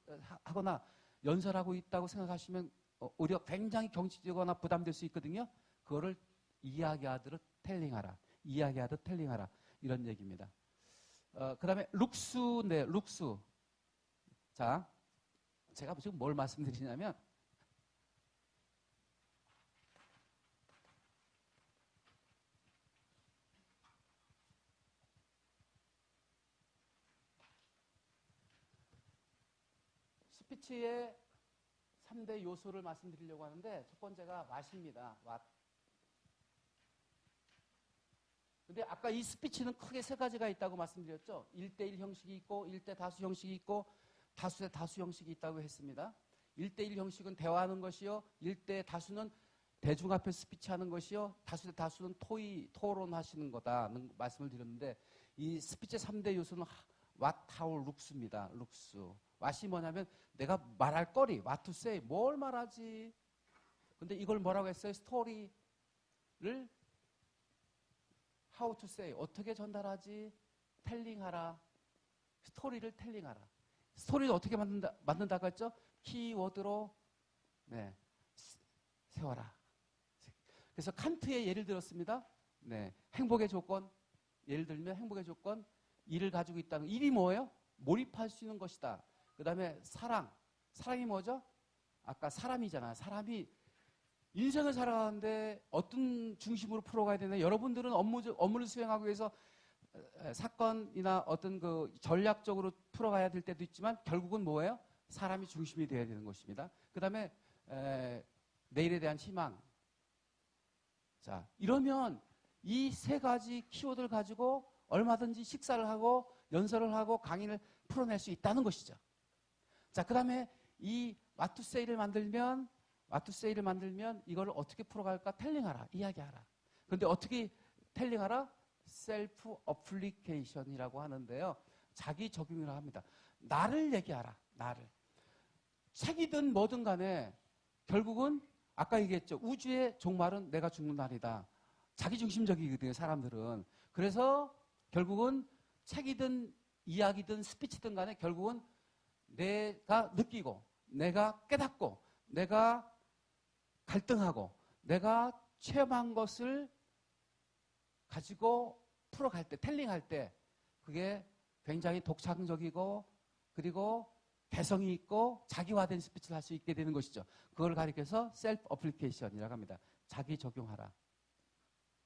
하거나 연설하고 있다고 생각하시면 오히려 굉장히 경치되거나 부담될 수 있거든요. 그거를 이야기하듯 텔링하라. 이야기하듯 텔링하라. 이런 얘기입니다. 그 다음에 룩스인데, 룩스. 자, 제가 지금 뭘 말씀드리냐면, 스피치의 3대 요소를 말씀드리려고 하는데, 첫 번째가 왓입니다. 왓. 근데 아까 이 스피치는 크게 3가지가 있다고 말씀드렸죠. 1대1 형식이 있고 1대 다수 형식이 있고 다수 대 다수 형식이 있다고 했습니다. 1대1 형식은 대화하는 것이요. 1대 다수는 대중 앞에 스피치하는 것이요. 다수 대 다수는 토론하시는 거다는 말씀을 드렸는데 이 스피치의 3대 요소는 what, how, looks입니다. looks. what이 뭐냐면 내가 말할 거리, what to say, 뭘 말하지. 근데 이걸 뭐라고 했어요? 스토리를 how to say, 어떻게 전달하지? 텔링하라. 스토리를 텔링하라. 스토리를 어떻게 만든다고 했죠? 키워드로 세워라. 그래서 칸트의 예를 들었습니다. 행복의 조건, 예를 들면 행복의 조건, 일을 가지고 있다는, 일이 뭐예요? 몰입할 수 있는 것이다. 그 다음에 사랑이 뭐죠? 아까 사람이잖아요. 사람이 인생을 살아가는데 어떤 중심으로 풀어가야 되나? 여러분들은 업무를 수행하기 위해서 사건이나 어떤 그 전략적으로 풀어가야 될 때도 있지만 결국은 뭐예요? 사람이 중심이 되어야 되는 것입니다. 그 다음에 내일에 대한 희망. 자, 이러면 이 3가지 키워드를 가지고 얼마든지 식사를 하고 연설을 하고 강의를 풀어낼 수 있다는 것이죠. 자, 그 다음에 이 what to say를 만들면 이걸 어떻게 풀어갈까? 텔링하라. 이야기하라. 그런데 어떻게 텔링하라? 셀프 어플리케이션이라고 하는데요. 자기 적용이라고 합니다. 나를 얘기하라. 나를. 책이든 뭐든 간에 결국은 아까 얘기했죠. 우주의 종말은 내가 죽는 날이다. 자기중심적이거든요. 사람들은. 그래서 결국은 책이든 이야기든 스피치든 간에 결국은 내가 느끼고 내가 깨닫고 내가 갈등하고 내가 체험한 것을 가지고 풀어갈 때, 텔링할 때 그게 굉장히 독창적이고 그리고 개성이 있고 자기화된 스피치를 할 수 있게 되는 것이죠. 그걸 가리켜서 셀프 어플리케이션이라고 합니다. 자기 적용하라.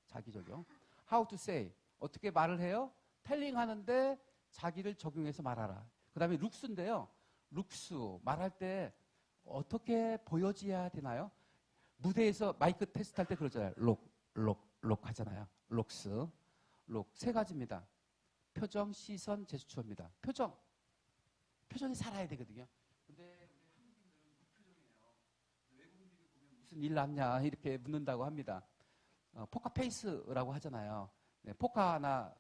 자기 적용. How to say. 어떻게 말을 해요? 텔링 하는데 자기를 적용해서 말하라. 그 다음에 룩스인데요. 룩스. 말할 때 어떻게 보여줘야 되나요? 무대에서 마이크 테스트 할 때 그러잖아요. 록 하잖아요. 록스. 록. 3가지입니다. 표정, 시선, 제스처입니다. 표정이 살아야 되거든요. 근데 우리 한국인들은 무표정이에요. 외국인들이 보면 무슨 일 났냐 이렇게 묻는다고 합니다. 포카페이스라고 하잖아요. 포카나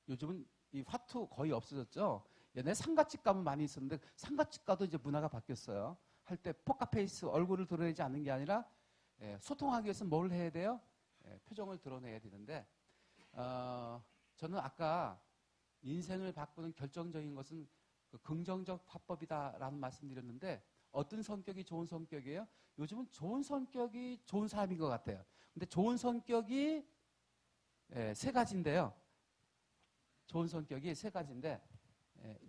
요즘은 이 화투 거의 없어졌죠. 옛날에 상가집 가면 많이 있었는데 상가집 가도 이제 문화가 바뀌었어요. 할 때 포카페이스 얼굴을 드러내지 않는 게 아니라 소통하기 위해서 뭘 해야 돼요? 표정을 드러내야 되는데 저는 아까 인생을 바꾸는 결정적인 것은 그 긍정적 화법이다라는 말씀드렸는데 어떤 성격이 좋은 성격이에요? 요즘은 좋은 성격이 좋은 사람인 것 같아요. 근데 좋은 성격이 3가지인데요. 좋은 성격이 3가지인데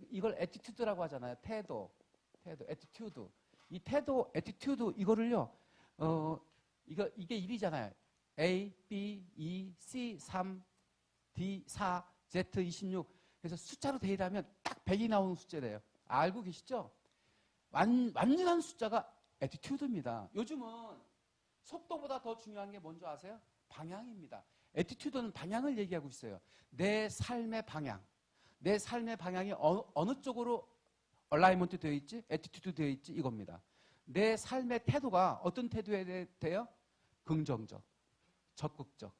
이걸 애티튜드라고 하잖아요. 태도, 애티튜드. 이 태도, 애티튜드 이거를요. 이게 1이잖아요. A, B, E, C, 3, D, 4, Z, 26. 그래서 숫자로 대입하면 딱 100이 나오는 숫자래요. 알고 계시죠? 완전한 숫자가 애티튜드입니다. 요즘은 속도보다 더 중요한 게 뭔지 아세요? 방향입니다. 애티튜드는 방향을 얘기하고 있어요. 내 삶의 방향. 내 삶의 방향이 어느 쪽으로 얼라이먼트 되어 있지? 애티튜드 되어 있지? 이겁니다. 내 삶의 태도가 어떤 태도여야 돼요? 긍정적. 적극적,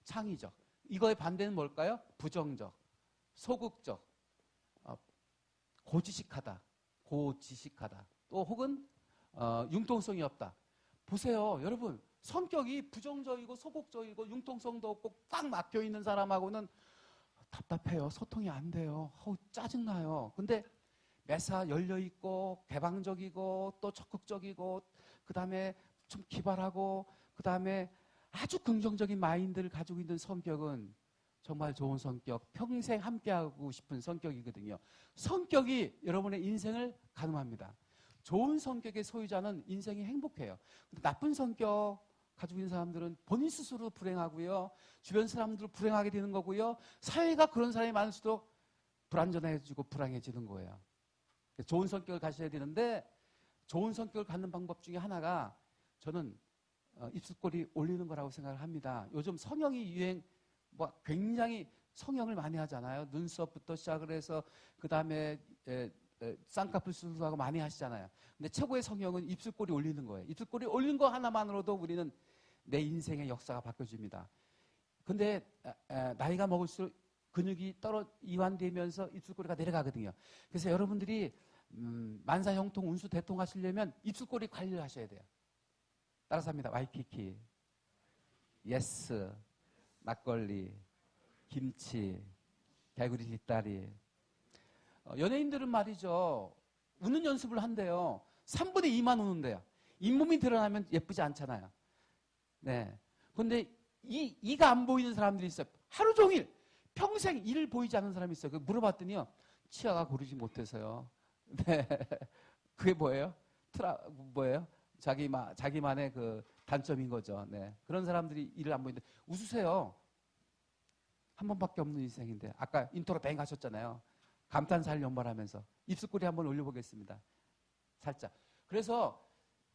창의적. 이거의 반대는 뭘까요? 부정적, 소극적, 고지식하다, 또 혹은 융통성이 없다. 보세요, 여러분. 성격이 부정적이고 소극적이고 융통성도 없고 꽉 막혀있는 사람하고는 답답해요. 소통이 안 돼요. 짜증나요. 근데 매사 열려있고 개방적이고 또 적극적이고 그 다음에 좀 기발하고 그 다음에 아주 긍정적인 마인드를 가지고 있는 성격은 정말 좋은 성격, 평생 함께하고 싶은 성격이거든요. 성격이 여러분의 인생을 가늠합니다. 좋은 성격의 소유자는 인생이 행복해요. 근데 나쁜 성격 가지고 있는 사람들은 본인 스스로 불행하고요. 주변 사람들 불행하게 되는 거고요. 사회가 그런 사람이 많을수록 불안전해지고 불안해지는 거예요. 좋은 성격을 가셔야 되는데 좋은 성격을 갖는 방법 중에 하나가 저는 입술꼬리 올리는 거라고 생각을 합니다. 요즘 성형이 굉장히 성형을 많이 하잖아요. 눈썹부터 시작을 해서 그 다음에 쌍꺼풀 수술하고 많이 하시잖아요. 근데 최고의 성형은 입술꼬리 올리는 거예요. 입술꼬리 올리는 거 하나만으로도 우리는 내 인생의 역사가 바뀌어집니다. 근데 나이가 먹을수록 근육이 이완되면서 입술꼬리가 내려가거든요. 그래서 여러분들이 만사형통, 운수대통 하시려면 입술꼬리 관리를 하셔야 돼요. 따라서 합니다. 와이키키, 예스, 막걸리, 김치, 개구리 뒷다리. 연예인들은 말이죠. 웃는 연습을 한대요. 3분의 2만 우는데요. 잇몸이 드러나면 예쁘지 않잖아요. 네. 근데 이가 안 보이는 사람들이 있어요. 하루 종일 평생 이를 보이지 않는 사람이 있어요. 물어봤더니요. 치아가 고르지 못해서요. 네. 그게 뭐예요? 뭐예요? 자기만의 그 단점인 거죠. 네. 그런 사람들이 이를 안 보이는데 웃으세요. 한 번밖에 없는 인생인데. 아까 인트로 뱅 하셨잖아요. 감탄사를 연발하면서 입술꼬리 한번 올려보겠습니다. 살짝. 그래서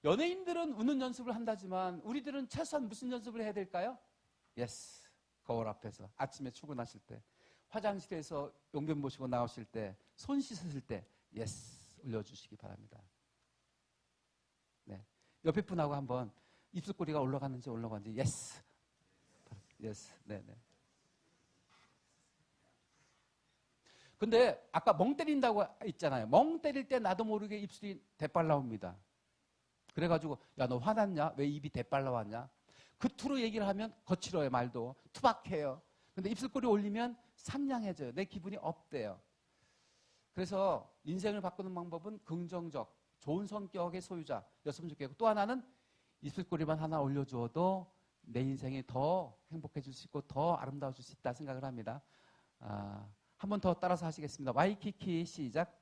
연예인들은 웃는 연습을 한다지만 우리들은 최소한 무슨 연습을 해야 될까요? 예스. 거울 앞에서 아침에 출근하실 때, 화장실에서 용변 보시고 나오실 때, 손 씻으실 때 예스 올려주시기 바랍니다. 네. 옆에 분하고 한번 입술꼬리가 올라갔는지 올라갔는지 예스. 예스. 네네. 근데 아까 멍 때린다고 했잖아요. 멍 때릴 때 나도 모르게 입술이 대빨 나옵니다. 그래가지고 야, 너 화났냐? 왜 입이 대빨 나왔냐? 그 투로 얘기를 하면 거칠어요. 말도 투박해요. 근데 입술꼬리 올리면 상냥해져요. 내 기분이 업돼요. 그래서 인생을 바꾸는 방법은 긍정적, 좋은 성격의 소유자였으면 좋겠고, 또 하나는 입술꼬리만 하나 올려주어도 내 인생이 더 행복해질 수 있고 더 아름다워질 수 있다 생각을 합니다. 한 번 더 따라서 하시겠습니다. 와이키키 시작.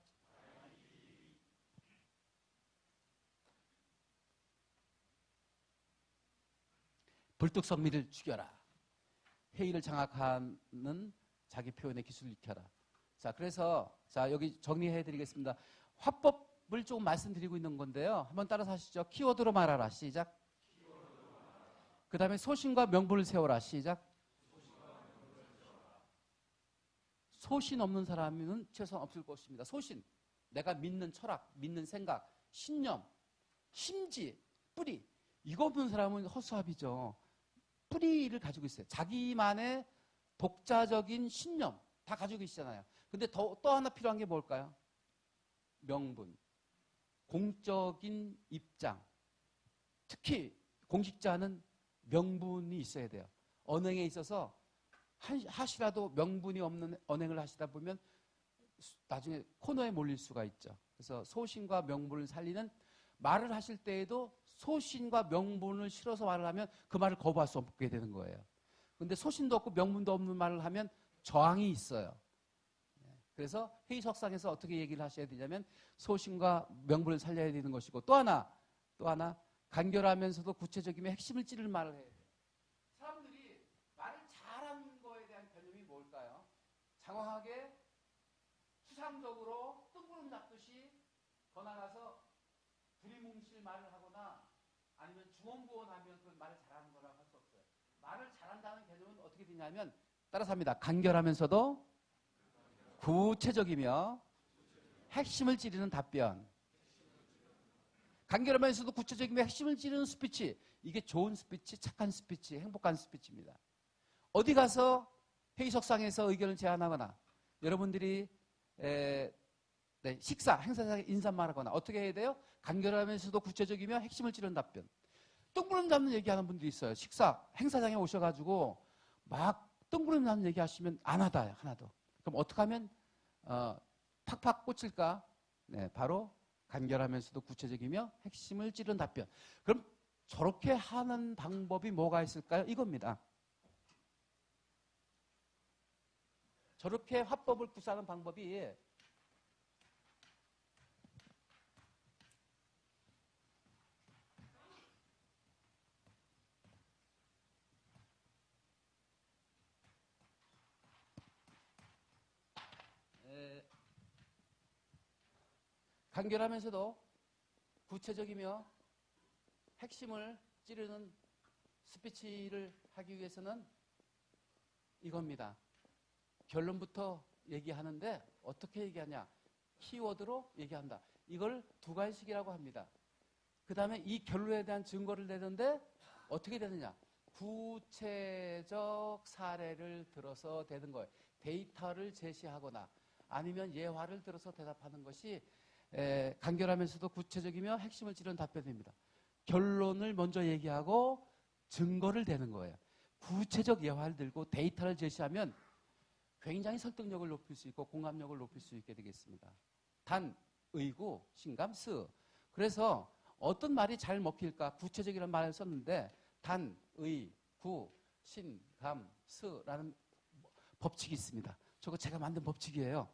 불뚝성미를 죽여라. 회의를 장악하는 자기 표현의 기술을 익혀라. 자, 그래서 여기 정리해 드리겠습니다. 화법을 조금 말씀드리고 있는 건데요. 한번 따라서 하시죠. 키워드로 말하라. 시작. 그 다음에 소신과 명분을 세워라. 시작. 소신 없는 사람은 최소한 없을 것입니다. 소신, 내가 믿는 철학, 믿는 생각, 신념, 심지, 뿌리. 이거 없는 사람은 허수아비죠. 뿌리를 가지고 있어요. 자기만의 독자적인 신념 다 가지고 계시잖아요. 근데 또 하나 필요한 게 뭘까요? 명분, 공적인 입장. 특히 공직자는 명분이 있어야 돼요. 언행에 있어서 하시라도 명분이 없는 언행을 하시다 보면 나중에 코너에 몰릴 수가 있죠. 그래서 소신과 명분을 살리는 말을 하실 때에도 소신과 명분을 실어서 말을 하면 그 말을 거부할 수 없게 되는 거예요. 그런데 소신도 없고 명분도 없는 말을 하면 저항이 있어요. 그래서 회의석상에서 어떻게 얘기를 하셔야 되냐면 소신과 명분을 살려야 되는 것이고, 또 하나 간결하면서도 구체적이면 핵심을 찌를 말을 해야 돼요. 사람들이 말을 잘하는 거에 대한 개념이 뭘까요? 장황하게 추상적으로 뜬구름 잡듯이 거나가서 두리뭉실 말을 하거나 아니면 주원구원하면 그 말을 잘하는 거라고 할 수 없어요. 말을 잘한다는 개념은 어떻게 되냐면 따라서 합니다. 간결하면서도 구체적이며 핵심을 찌르는 답변. 간결하면서도 구체적이며 핵심을 찌르는 스피치. 이게 좋은 스피치, 착한 스피치, 행복한 스피치입니다. 어디 가서 회의석상에서 의견을 제안하거나 여러분들이 식사, 행사장에 인사말하거나 어떻게 해야 돼요? 간결하면서도 구체적이며 핵심을 찌르는 답변. 뜬구름 잡는 얘기하는 분들이 있어요. 식사, 행사장에 오셔가지고 막 뜬구름 잡는 얘기하시면 안 하다, 하나도. 그럼 어떻게 하면 팍팍 꽂힐까? 네, 바로 간결하면서도 구체적이며 핵심을 찌르는 답변. 그럼 저렇게 하는 방법이 뭐가 있을까요? 이겁니다. 저렇게 화법을 구사하는 방법이 간결하면서도 구체적이며 핵심을 찌르는 스피치를 하기 위해서는 이겁니다. 결론부터 얘기하는데 어떻게 얘기하냐? 키워드로 얘기한다. 이걸 두 가지식이라고 합니다. 그 다음에 이 결론에 대한 증거를 내는데 어떻게 되느냐? 구체적 사례를 들어서 되는 거예요. 데이터를 제시하거나 아니면 예화를 들어서 대답하는 것이 간결하면서도 구체적이며 핵심을 찌르는 답변입니다. 결론을 먼저 얘기하고 증거를 대는 거예요. 구체적 예화를 들고 데이터를 제시하면 굉장히 설득력을 높일 수 있고 공감력을 높일 수 있게 되겠습니다. 단, 의구, 신감, 스. 그래서 어떤 말이 잘 먹힐까? 구체적이라는 말을 썼는데 단, 의, 구, 신, 감, 스라는 법칙이 있습니다. 저거 제가 만든 법칙이에요.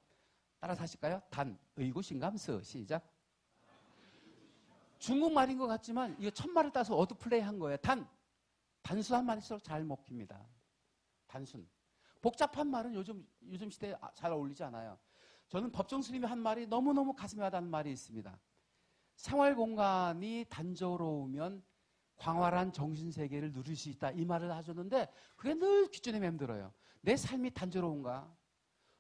따라서 하실까요? 단, 의구, 신감, 스. 시작. 중국말인 것 같지만 이거 첫말을 따서 어드플레이 한 거예요. 단순한 말일수록 잘 먹힙니다. 단순. 복잡한 말은 요즘 시대에 잘 어울리지 않아요. 저는 법정 스님이 한 말이 너무너무 가슴에 와닿는 말이 있습니다. 생활 공간이 단조로우면 광활한 정신세계를 누릴 수 있다. 이 말을 하셨는데 그게 늘 귓전에 맴들어요. 내 삶이 단조로운가?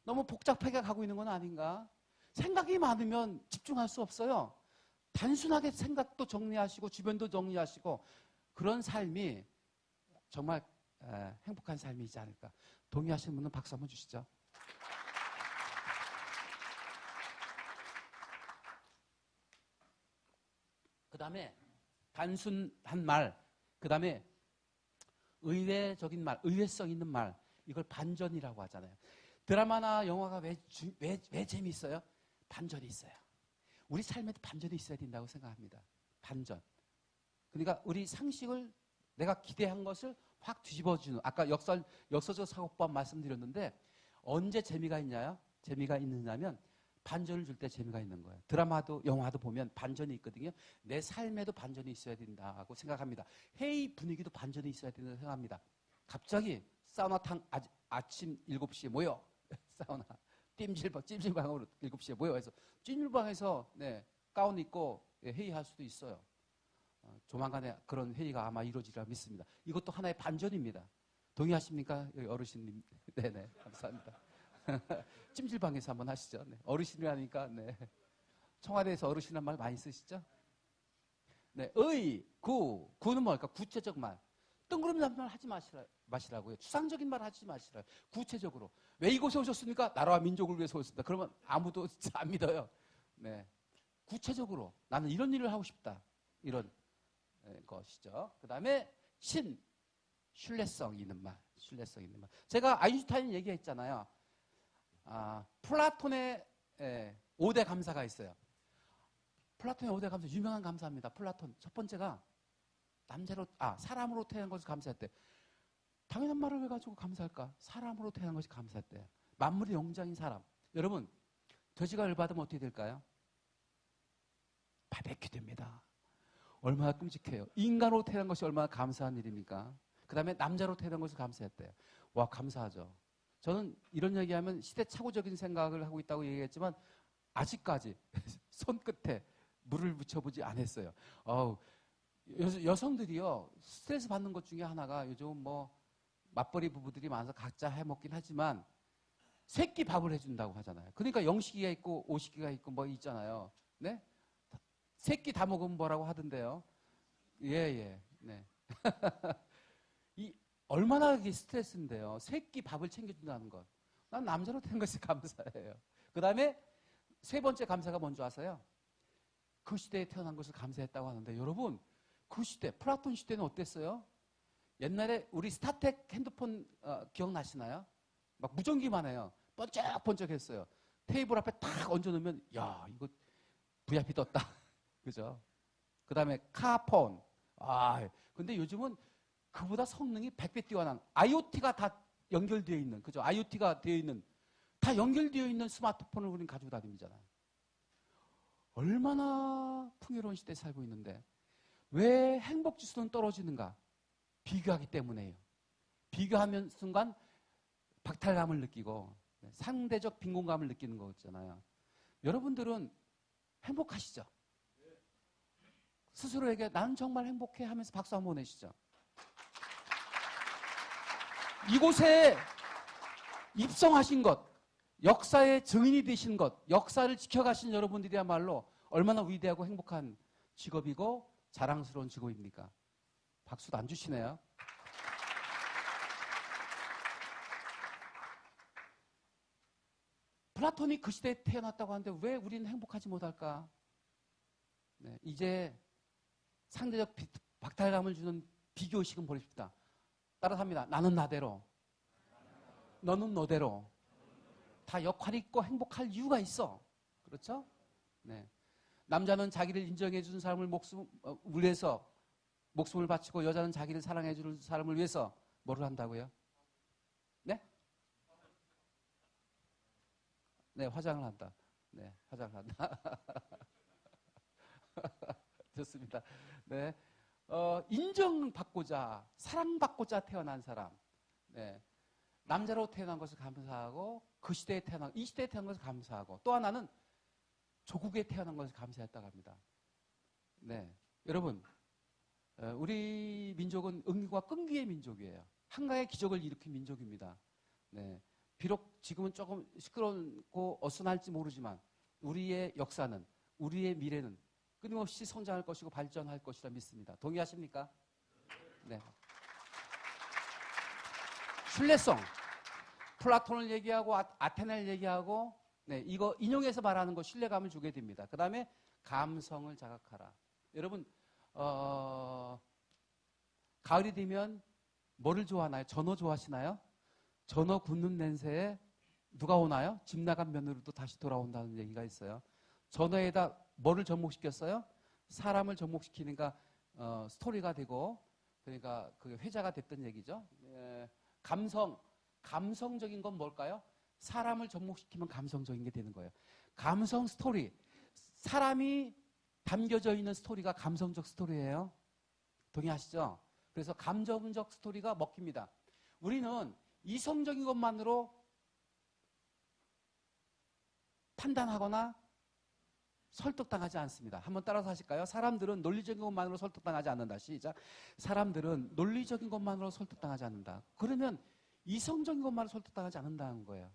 너무 복잡하게 가고 있는 건 아닌가? 생각이 많으면 집중할 수 없어요. 단순하게 생각도 정리하시고 주변도 정리하시고 그런 삶이 정말 행복한 삶이지 않을까. 동의하시는 분은 박수 한번 주시죠. 그 다음에 단순한 말, 그 다음에 의외적인 말, 의외성 있는 말, 이걸 반전이라고 하잖아요. 드라마나 영화가 왜 재미있어요? 반전이 있어요. 우리 삶에도 반전이 있어야 된다고 생각합니다. 반전. 그러니까 우리 상식을 내가 기대한 것을 확 뒤집어주는, 아까 역사적 사고법 말씀드렸는데 언제 재미가 있냐요? 재미가 있느냐면 반전을 줄 때 재미가 있는 거예요. 드라마도 영화도 보면 반전이 있거든요. 내 삶에도 반전이 있어야 된다고 생각합니다. 회의 분위기도 반전이 있어야 된다고 생각합니다. 갑자기 사우나탕 아침 7시에 모여. 사우나 찜질방으로 7시에 모여 해서 찜질방에서 가운 입고 회의할 수도 있어요. 조만간에 그런 회의가 아마 이루어지리라 믿습니다. 이것도 하나의 반전입니다. 동의하십니까? 여기 어르신님. 네네, 감사합니다. 찜질방에서 한번 하시죠. 네. 어르신이라니까, 네. 청와대에서 어르신이라는 말 많이 쓰시죠? 네. 구는 뭘까? 구체적 말. 뜬구름 잡는 말 하지 마시라고요. 추상적인 말 하지 마시라고요. 구체적으로. 왜 이곳에 오셨습니까? 나라와 민족을 위해서 오셨습니다. 그러면 아무도 안 믿어요. 네. 구체적으로. 나는 이런 일을 하고 싶다. 이런 것이죠. 그 다음에 신뢰성 있는 말. 신뢰성 있는 말. 제가 아인슈타인 얘기했잖아요. 플라톤의 5대 감사가 있어요. 플라톤의 5대 감사, 유명한 감사입니다. 플라톤. 첫 번째가 사람으로 태어난 것을 감사했대. 당연한 말을 왜 가지고 감사할까? 사람으로 태어난 것이 감사했대. 만물의 영장인 사람. 여러분, 돼지가 열받으면 어떻게 될까요? 바베큐 됩니다. 얼마나 끔찍해요. 인간으로 태어난 것이 얼마나 감사한 일입니까? 그 다음에 남자로 태어난 것을 감사했대요. 와, 감사하죠. 저는 이런 얘기하면 시대착오적인 생각을 하고 있다고 얘기했지만 아직까지 손끝에 물을 묻혀보지 않았어요. 여성들이요, 스트레스 받는 것 중에 하나가 요즘 맞벌이 부부들이 많아서 각자 해먹긴 하지만 새끼 밥을 해준다고 하잖아요. 그러니까 영식이가 있고 오식이가 있고 있잖아요. 네? 새끼 다 먹으면 뭐라고 하던데요. 예. 네. 얼마나 이게 스트레스인데요. 새끼 밥을 챙겨준다는 것. 난 남자로 된 것이 감사해요. 그 다음에 세 번째 감사가 뭔지 아세요? 그 시대에 태어난 것을 감사했다고 하는데 여러분 그 시대 플라톤 시대는 어땠어요? 옛날에 우리 스타텍 핸드폰 기억나시나요? 막 무전기만 해요. 번쩍번쩍했어요. 테이블 앞에 탁 얹어놓으면 야 이거 VIP 떴다. 그죠? 그 다음에 카폰. 근데 요즘은 그보다 성능이 100배 뛰어난 IoT가 다 연결되어 있는, 그죠? IoT가 되어 있는, 다 연결되어 있는 스마트폰을 우리는 가지고 다닙니잖아요. 얼마나 풍요로운 시대에 살고 있는데 왜 행복 지수는 떨어지는가? 비교하기 때문에요. 비교하면 순간 박탈감을 느끼고 상대적 빈곤감을 느끼는 거잖아요. 여러분들은 행복하시죠? 스스로에게 나는 정말 행복해 하면서 박수 한번 보내시죠. 이곳에 입성하신 것, 역사의 증인이 되신 것, 역사를 지켜가신 여러분들이야말로 얼마나 위대하고 행복한 직업이고 자랑스러운 직업입니까? 박수도 안 주시네요. 플라톤이 그 시대에 태어났다고 하는데 왜 우리는 행복하지 못할까? 네, 이제 상대적 박탈감을 주는 비교의식은 버립시다. 따라합니다. 나는 나대로, 너는 너대로. 다 역할이 있고 행복할 이유가 있어. 그렇죠? 네. 남자는 자기를 인정해 주는 사람을 위해서 목숨을 바치고 여자는 자기를 사랑해 주는 사람을 위해서 뭐를 한다고요? 네? 네, 화장을 한다. 네, 화장을 한다. 좋습니다. 네. 인정받고자, 사랑받고자 태어난 사람. 네. 남자로 태어난 것을 감사하고, 이 시대에 태어난 것을 감사하고, 또 하나는 조국에 태어난 것을 감사했다고 합니다. 네. 여러분, 우리 민족은 응유와 끈기의 민족이에요. 한강의 기적을 일으킨 민족입니다. 네. 비록 지금은 조금 시끄럽고 어수선할지 모르지만, 우리의 역사는, 우리의 미래는 끊임없이 성장할 것이고 발전할 것이라 믿습니다. 동의하십니까? 네. 신뢰성. 플라톤을 얘기하고 아테네를 얘기하고 네, 이거 인용해서 말하는 거 신뢰감을 주게 됩니다. 그 다음에 감성을 자극하라. 여러분 가을이 되면 뭐를 좋아하나요? 전어 좋아하시나요? 전어 굽는 냄새에 누가 오나요? 집 나간 며느리도 다시 돌아온다는 얘기가 있어요. 전어에다 뭐를 접목시켰어요? 사람을 접목시키니까 스토리가 되고 그러니까 그 회자가 됐던 얘기죠. 감성적인 건 뭘까요? 사람을 접목시키면 감성적인 게 되는 거예요. 감성 스토리. 사람이 담겨져 있는 스토리가 감성적 스토리예요. 동의하시죠? 그래서 감정적 스토리가 먹힙니다. 우리는 이성적인 것만으로 판단하거나 설득당하지 않습니다. 한번 따라서 하실까요? 사람들은 논리적인 것만으로 설득당하지 않는다. 시작. 사람들은 논리적인 것만으로 설득당하지 않는다. 그러면 이성적인 것만으로 설득당하지 않는다는 거예요.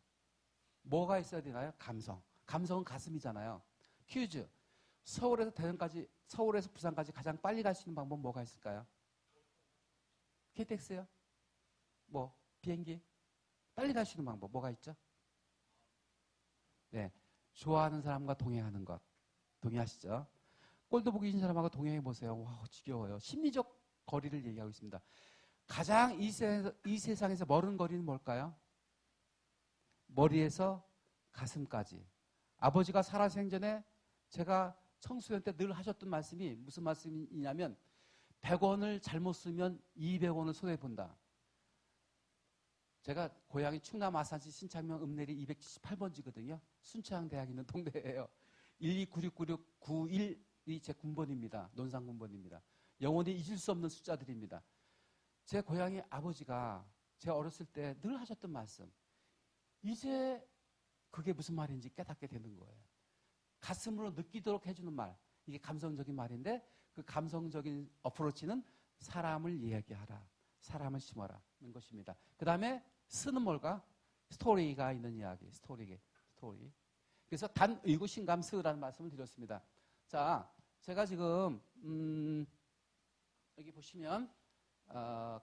뭐가 있어야 되나요? 감성. 감성은 가슴이잖아요. 퀴즈. 서울에서 부산까지 가장 빨리 갈 수 있는 방법 뭐가 있을까요? KTX요? 비행기? 빨리 갈 수 있는 방법 뭐가 있죠? 네. 좋아하는 사람과 동행하는 것. 동의하시죠? 꼴도 보기 싫은 사람하고 동행해 보세요. 와, 지겨워요. 심리적 거리를 얘기하고 있습니다. 가장 이 세상에서 멀은 거리는 뭘까요? 머리에서 가슴까지. 아버지가 살아생전에 제가 청소년 때 늘 하셨던 말씀이 무슨 말씀이냐면 100원을 잘못 쓰면 200원을 손해본다. 제가 고향이 충남 아산시 신창명 읍내리 278번지거든요. 순창대학 있는 동네예요. 129696991이 제 군번입니다. 논산 군번입니다. 영원히 잊을 수 없는 숫자들입니다. 제 고향의 아버지가 제 어렸을 때 늘 하셨던 말씀. 이제 그게 무슨 말인지 깨닫게 되는 거예요. 가슴으로 느끼도록 해주는 말. 이게 감성적인 말인데 그 감성적인 어프로치는 사람을 이야기하라. 사람을 심어라. 는 것입니다. 그 다음에 쓰는 뭘까? 스토리가 있는 이야기. 스토리. 그래서 단의구심감스라는 말씀을 드렸습니다. 자, 제가 지금 여기 보시면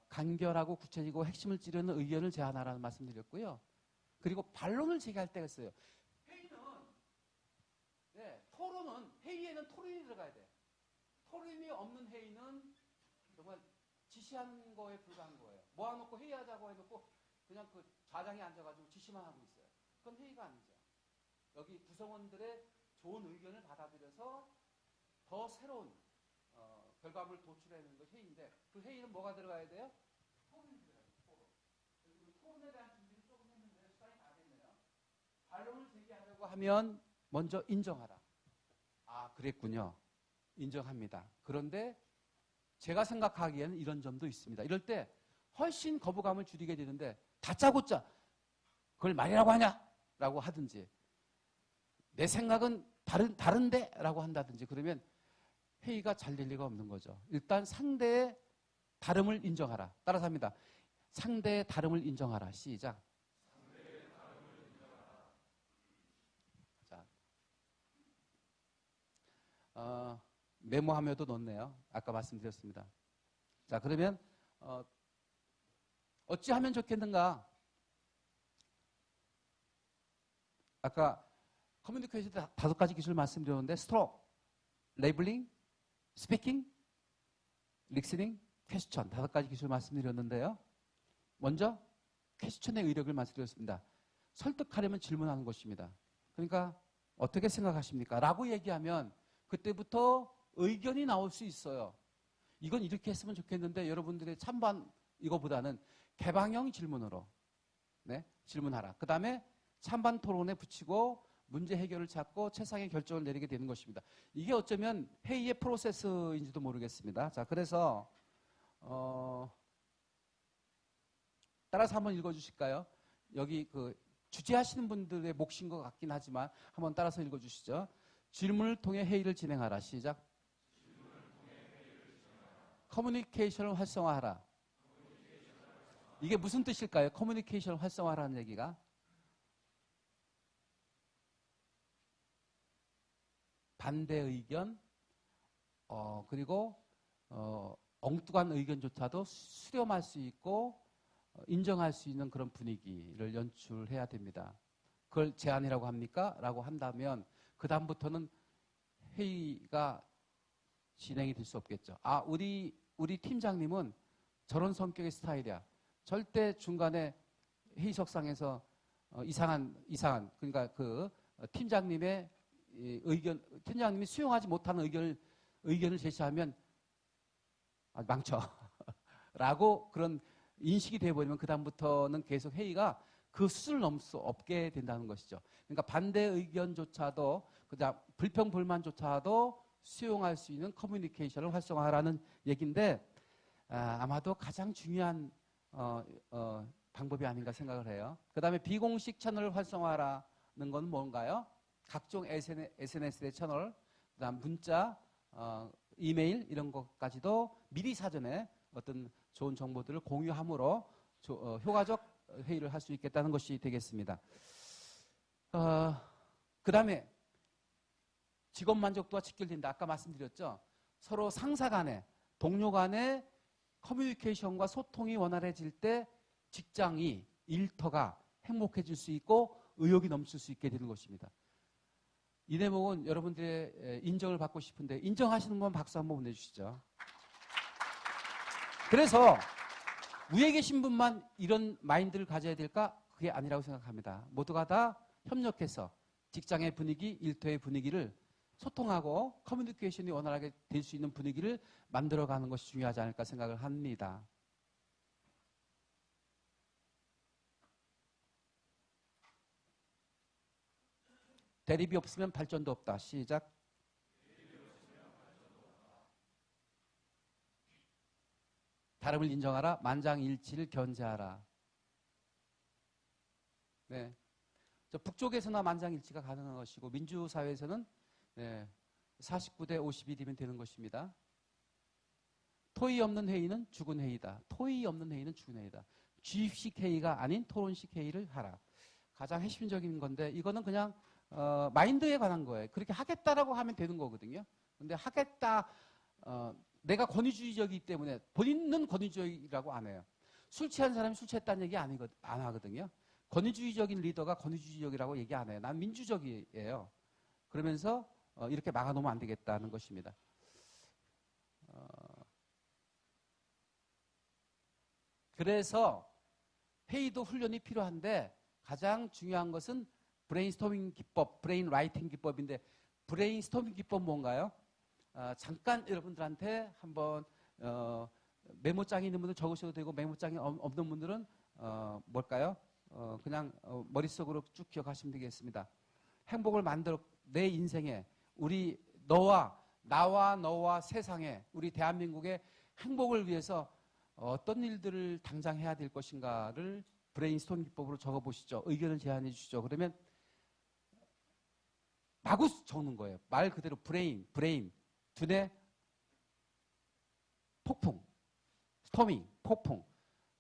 간결하고 구체적이고 핵심을 찌르는 의견을 제안하라는 말씀드렸고요. 그리고 반론을 제기할 때가 있어요. 회의는 토론은 회의에는 토론이 들어가야 돼. 토론이 없는 회의는 정말 지시한 거에 불과한 거예요. 모아놓고 회의하자고 해놓고 그냥 그 좌장에 앉아가지고 지시만 하고 있어요. 그건 회의가 아니죠. 여기 구성원들의 좋은 의견을 받아들여서 더 새로운 결과물을 도출해내는 것이 회의인데 그 회의는 뭐가 들어가야 돼요? 토론이 들어가야 돼요. 토론. 그리고 토론에 대한 준비를 조금 했는데 시간이 다 됐네요. 반론을 제기하려고 하면 먼저 인정하라. 아, 그랬군요. 인정합니다. 그런데 제가 생각하기에는 이런 점도 있습니다. 이럴 때 훨씬 거부감을 줄이게 되는데 다짜고짜 그걸 말이라고 하냐? 라고 하든지 내 생각은 다른데? 라고 한다든지 그러면 회의가 잘 될 리가 없는 거죠. 일단 상대의 다름을 인정하라. 따라서 합니다. 상대의 다름을 인정하라. 시작. 상대의 다름을 인정하라. 자, 메모하며도 넣네요. 아까 말씀드렸습니다. 자, 그러면 어찌하면 좋겠는가? 아까 커뮤니케이션 5가지 기술 말씀드렸는데 스트로크, 레이블링, 스피킹, 리스닝, 퀘스천 5가지 기술 말씀드렸는데요. 먼저 퀘스천의 의력을 말씀드렸습니다. 설득하려면 질문하는 것입니다. 그러니까 어떻게 생각하십니까? 라고 얘기하면 그때부터 의견이 나올 수 있어요. 이건 이렇게 했으면 좋겠는데 여러분들의 찬반 이거보다는 개방형 질문으로 질문하라. 그 다음에 찬반 토론에 붙이고 문제 해결을 찾고 최상의 결정을 내리게 되는 것입니다. 이게 어쩌면 회의의 프로세스인지도 모르겠습니다. 자, 그래서 따라서 한번 읽어주실까요? 여기 그 주재하시는 분들의 몫인 것 같긴 하지만 한번 따라서 읽어주시죠. 질문을 통해 회의를 진행하라. 시작. 커뮤니케이션을 활성화하라. 이게 무슨 뜻일까요? 커뮤니케이션을 활성화하라는 얘기가. 반대 의견, 그리고 엉뚱한 의견조차도 수렴할 수 있고 인정할 수 있는 그런 분위기를 연출해야 됩니다. 그걸 제안이라고 합니까? 라고 한다면 그 다음부터는 회의가 진행이 될 수 없겠죠. 아, 우리 팀장님은 저런 성격의 스타일이야. 절대 중간에 회의석상에서 이상한 그러니까 그 팀장님의 의견, 팀장님이 수용하지 못하는 의견을 제시하면 망쳐. 라고 그런 인식이 되어버리면 그다음부터는 계속 회의가 그 수준을 넘을 수 없게 된다는 것이죠. 그러니까 반대 의견조차도, 그다음 불평, 불만조차도 수용할 수 있는 커뮤니케이션을 활성화하라는 얘기인데, 아마도 가장 중요한 방법이 아닌가 생각을 해요. 그 다음에 비공식 채널을 활성화하라는 건 뭔가요? 각종 SNS의 채널, 그 다음 문자, 이메일 이런 것까지도 미리 사전에 어떤 좋은 정보들을 공유함으로 효과적 회의를 할 수 있겠다는 것이 되겠습니다. 그 다음에 직업 만족도와 직결된다. 아까 말씀드렸죠. 서로 상사 간에, 동료 간에 커뮤니케이션과 소통이 원활해질 때 직장이, 일터가 행복해질 수 있고 의욕이 넘칠 수 있게 되는 것입니다. 이 대목은 여러분들의 인정을 받고 싶은데 인정하시는 분 박수 한번 보내주시죠. 그래서 위에 계신 분만 이런 마인드를 가져야 될까? 그게 아니라고 생각합니다. 모두가 다 협력해서 직장의 분위기, 일터의 분위기를 소통하고 커뮤니케이션이 원활하게 될 수 있는 분위기를 만들어가는 것이 중요하지 않을까 생각을 합니다. 대립이 없으면 발전도 없다. 시작. 다름을 인정하라. 만장일치를 견제하라. 네. 북쪽에서나 만장일치가 가능한 것이고 민주사회에서는 49대 51이면 되는 것입니다. 토의 없는 회의는 죽은 회의다. 토의 없는 회의는 죽은 회의다. 주입식 회의가 아닌 토론식 회의를 하라. 가장 핵심적인 건데 이거는 그냥 마인드에 관한 거예요. 그렇게 하겠다라고 하면 되는 거거든요. 근데 하겠다, 내가 권위주의적이기 때문에 본인은 권위주의라고 안 해요. 술 취한 사람이 술 취했다는 얘기 안 하거든요. 권위주의적인 리더가 권위주의적이라고 얘기 안 해요. 난 민주적이에요. 그러면서 이렇게 막아놓으면 안 되겠다는 것입니다. 그래서 회의도 훈련이 필요한데 가장 중요한 것은 브레인스토밍 기법, 브레인 라이팅 기법인데 브레인스토밍 기법 뭔가요? 잠깐 여러분들한테 한번 메모장이 있는 분들 적으셔도 되고 메모장이 없는 분들은 뭘까요? 그냥 머릿속으로 쭉 기억하시면 되겠습니다. 행복을 만들어 내 인생에 우리 나와 너와 세상에 우리 대한민국의 행복을 위해서 어떤 일들을 당장 해야 될 것인가를 브레인스토밍 기법으로 적어보시죠. 의견을 제안해 주시죠. 그러면 마구 적는 거예요. 말 그대로 브레인, 두뇌 폭풍, 스토밍, 폭풍.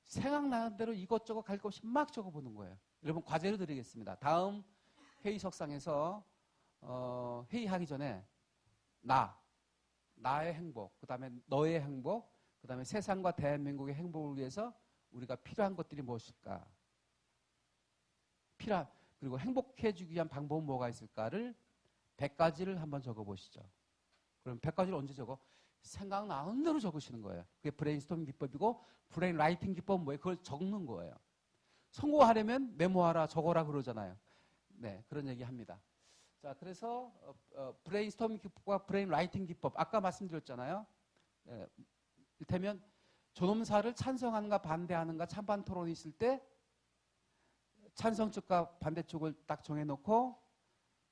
생각나는 대로 이것저것 갈 것 없이 막 적어보는 거예요. 여러분 과제를 드리겠습니다. 다음 회의석상에서 회의하기 전에 나의 행복, 그 다음에 너의 행복, 그 다음에 세상과 대한민국의 행복을 위해서 우리가 필요한 것들이 무엇일까? 그리고 행복해지기 위한 방법은 뭐가 있을까를 100가지를 한번 적어보시죠. 그럼 100가지를 언제 적어? 생각나는 대로 적으시는 거예요. 그게 브레인스토밍 기법이고 브레인 라이팅 기법은 뭐예요? 그걸 적는 거예요. 성공하려면 메모하라, 적어라 그러잖아요. 네, 그런 얘기 합니다. 자, 그래서 브레인스토밍 기법과 브레인 라이팅 기법 아까 말씀드렸잖아요. 이를테면 존엄사를 찬성하는가 반대하는가 찬반 토론이 있을 때 찬성 쪽과 반대 쪽을 딱 정해놓고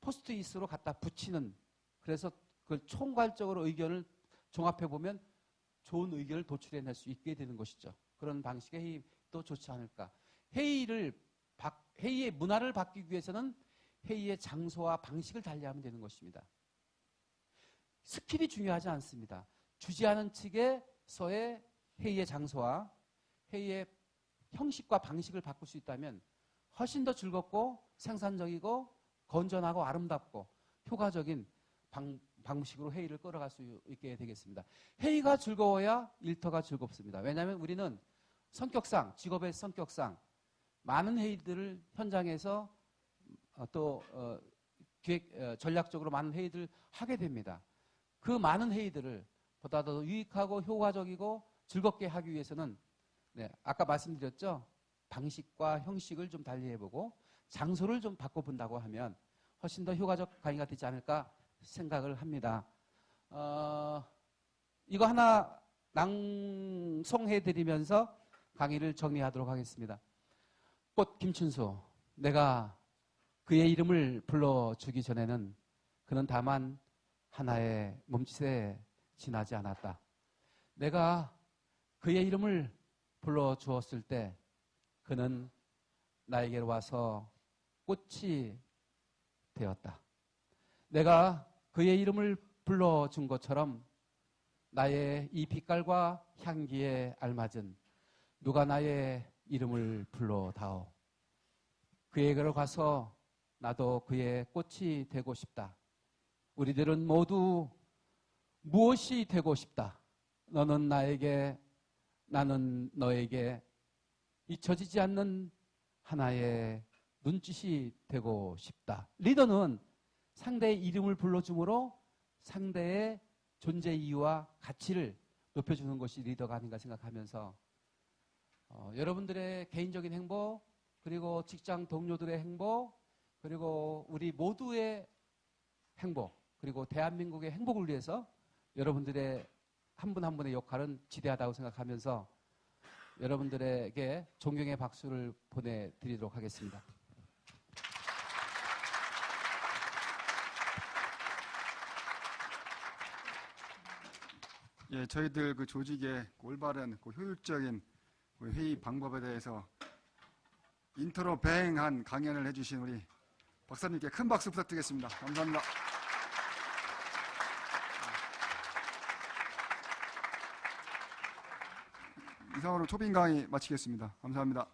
포스트잇으로 갖다 붙이는, 그래서 그걸 총괄적으로 의견을 종합해보면 좋은 의견을 도출해낼 수 있게 되는 것이죠. 그런 방식의 회의도 좋지 않을까. 회의의 문화를 바뀌기 위해서는 회의의 장소와 방식을 달리하면 되는 것입니다. 스킬이 중요하지 않습니다. 주재하는 측에서의 회의의 장소와 회의의 형식과 방식을 바꿀 수 있다면 훨씬 더 즐겁고 생산적이고 건전하고 아름답고 효과적인 방식으로 회의를 끌어갈 수 있게 되겠습니다. 회의가 즐거워야 일터가 즐겁습니다. 왜냐하면 우리는 성격상, 직업의 성격상 많은 회의들을 현장에서 또 전략적으로 많은 회의들을 하게 됩니다. 그 많은 회의들을 보다 더 유익하고 효과적이고 즐겁게 하기 위해서는 아까 말씀드렸죠. 방식과 형식을 좀 달리해보고 장소를 좀 바꿔본다고 하면 훨씬 더 효과적 강의가 되지 않을까 생각을 합니다. 이거 하나 낭송해드리면서 강의를 정리하도록 하겠습니다. 꽃 김춘수, 내가 그의 이름을 불러주기 전에는 그는 다만 하나의 몸짓에 지나지 않았다. 내가 그의 이름을 불러주었을 때 그는 나에게로 와서 꽃이 되었다. 내가 그의 이름을 불러준 것처럼 나의 이 빛깔과 향기에 알맞은 누가 나의 이름을 불러다오. 그에게로 가서 나도 그의 꽃이 되고 싶다. 우리들은 모두 무엇이 되고 싶다. 너는 나에게, 나는 너에게 잊혀지지 않는 하나의 눈짓이 되고 싶다. 리더는 상대의 이름을 불러줌으로 상대의 존재 이유와 가치를 높여주는 것이 리더가 아닌가 생각하면서 여러분들의 개인적인 행복, 그리고 직장 동료들의 행복, 그리고 우리 모두의 행복, 그리고 대한민국의 행복을 위해서 여러분들의 한 분 한 분의 역할은 지대하다고 생각하면서 여러분들에게 존경의 박수를 보내드리도록 하겠습니다. 예, 저희들 그 조직의 올바른 효율적인 회의 방법에 대해서 인트로 배행한 강연을 해주신 우리 박사님께 큰 박수 부탁드리겠습니다. 감사합니다. 이상으로 초빙 강의 마치겠습니다. 감사합니다.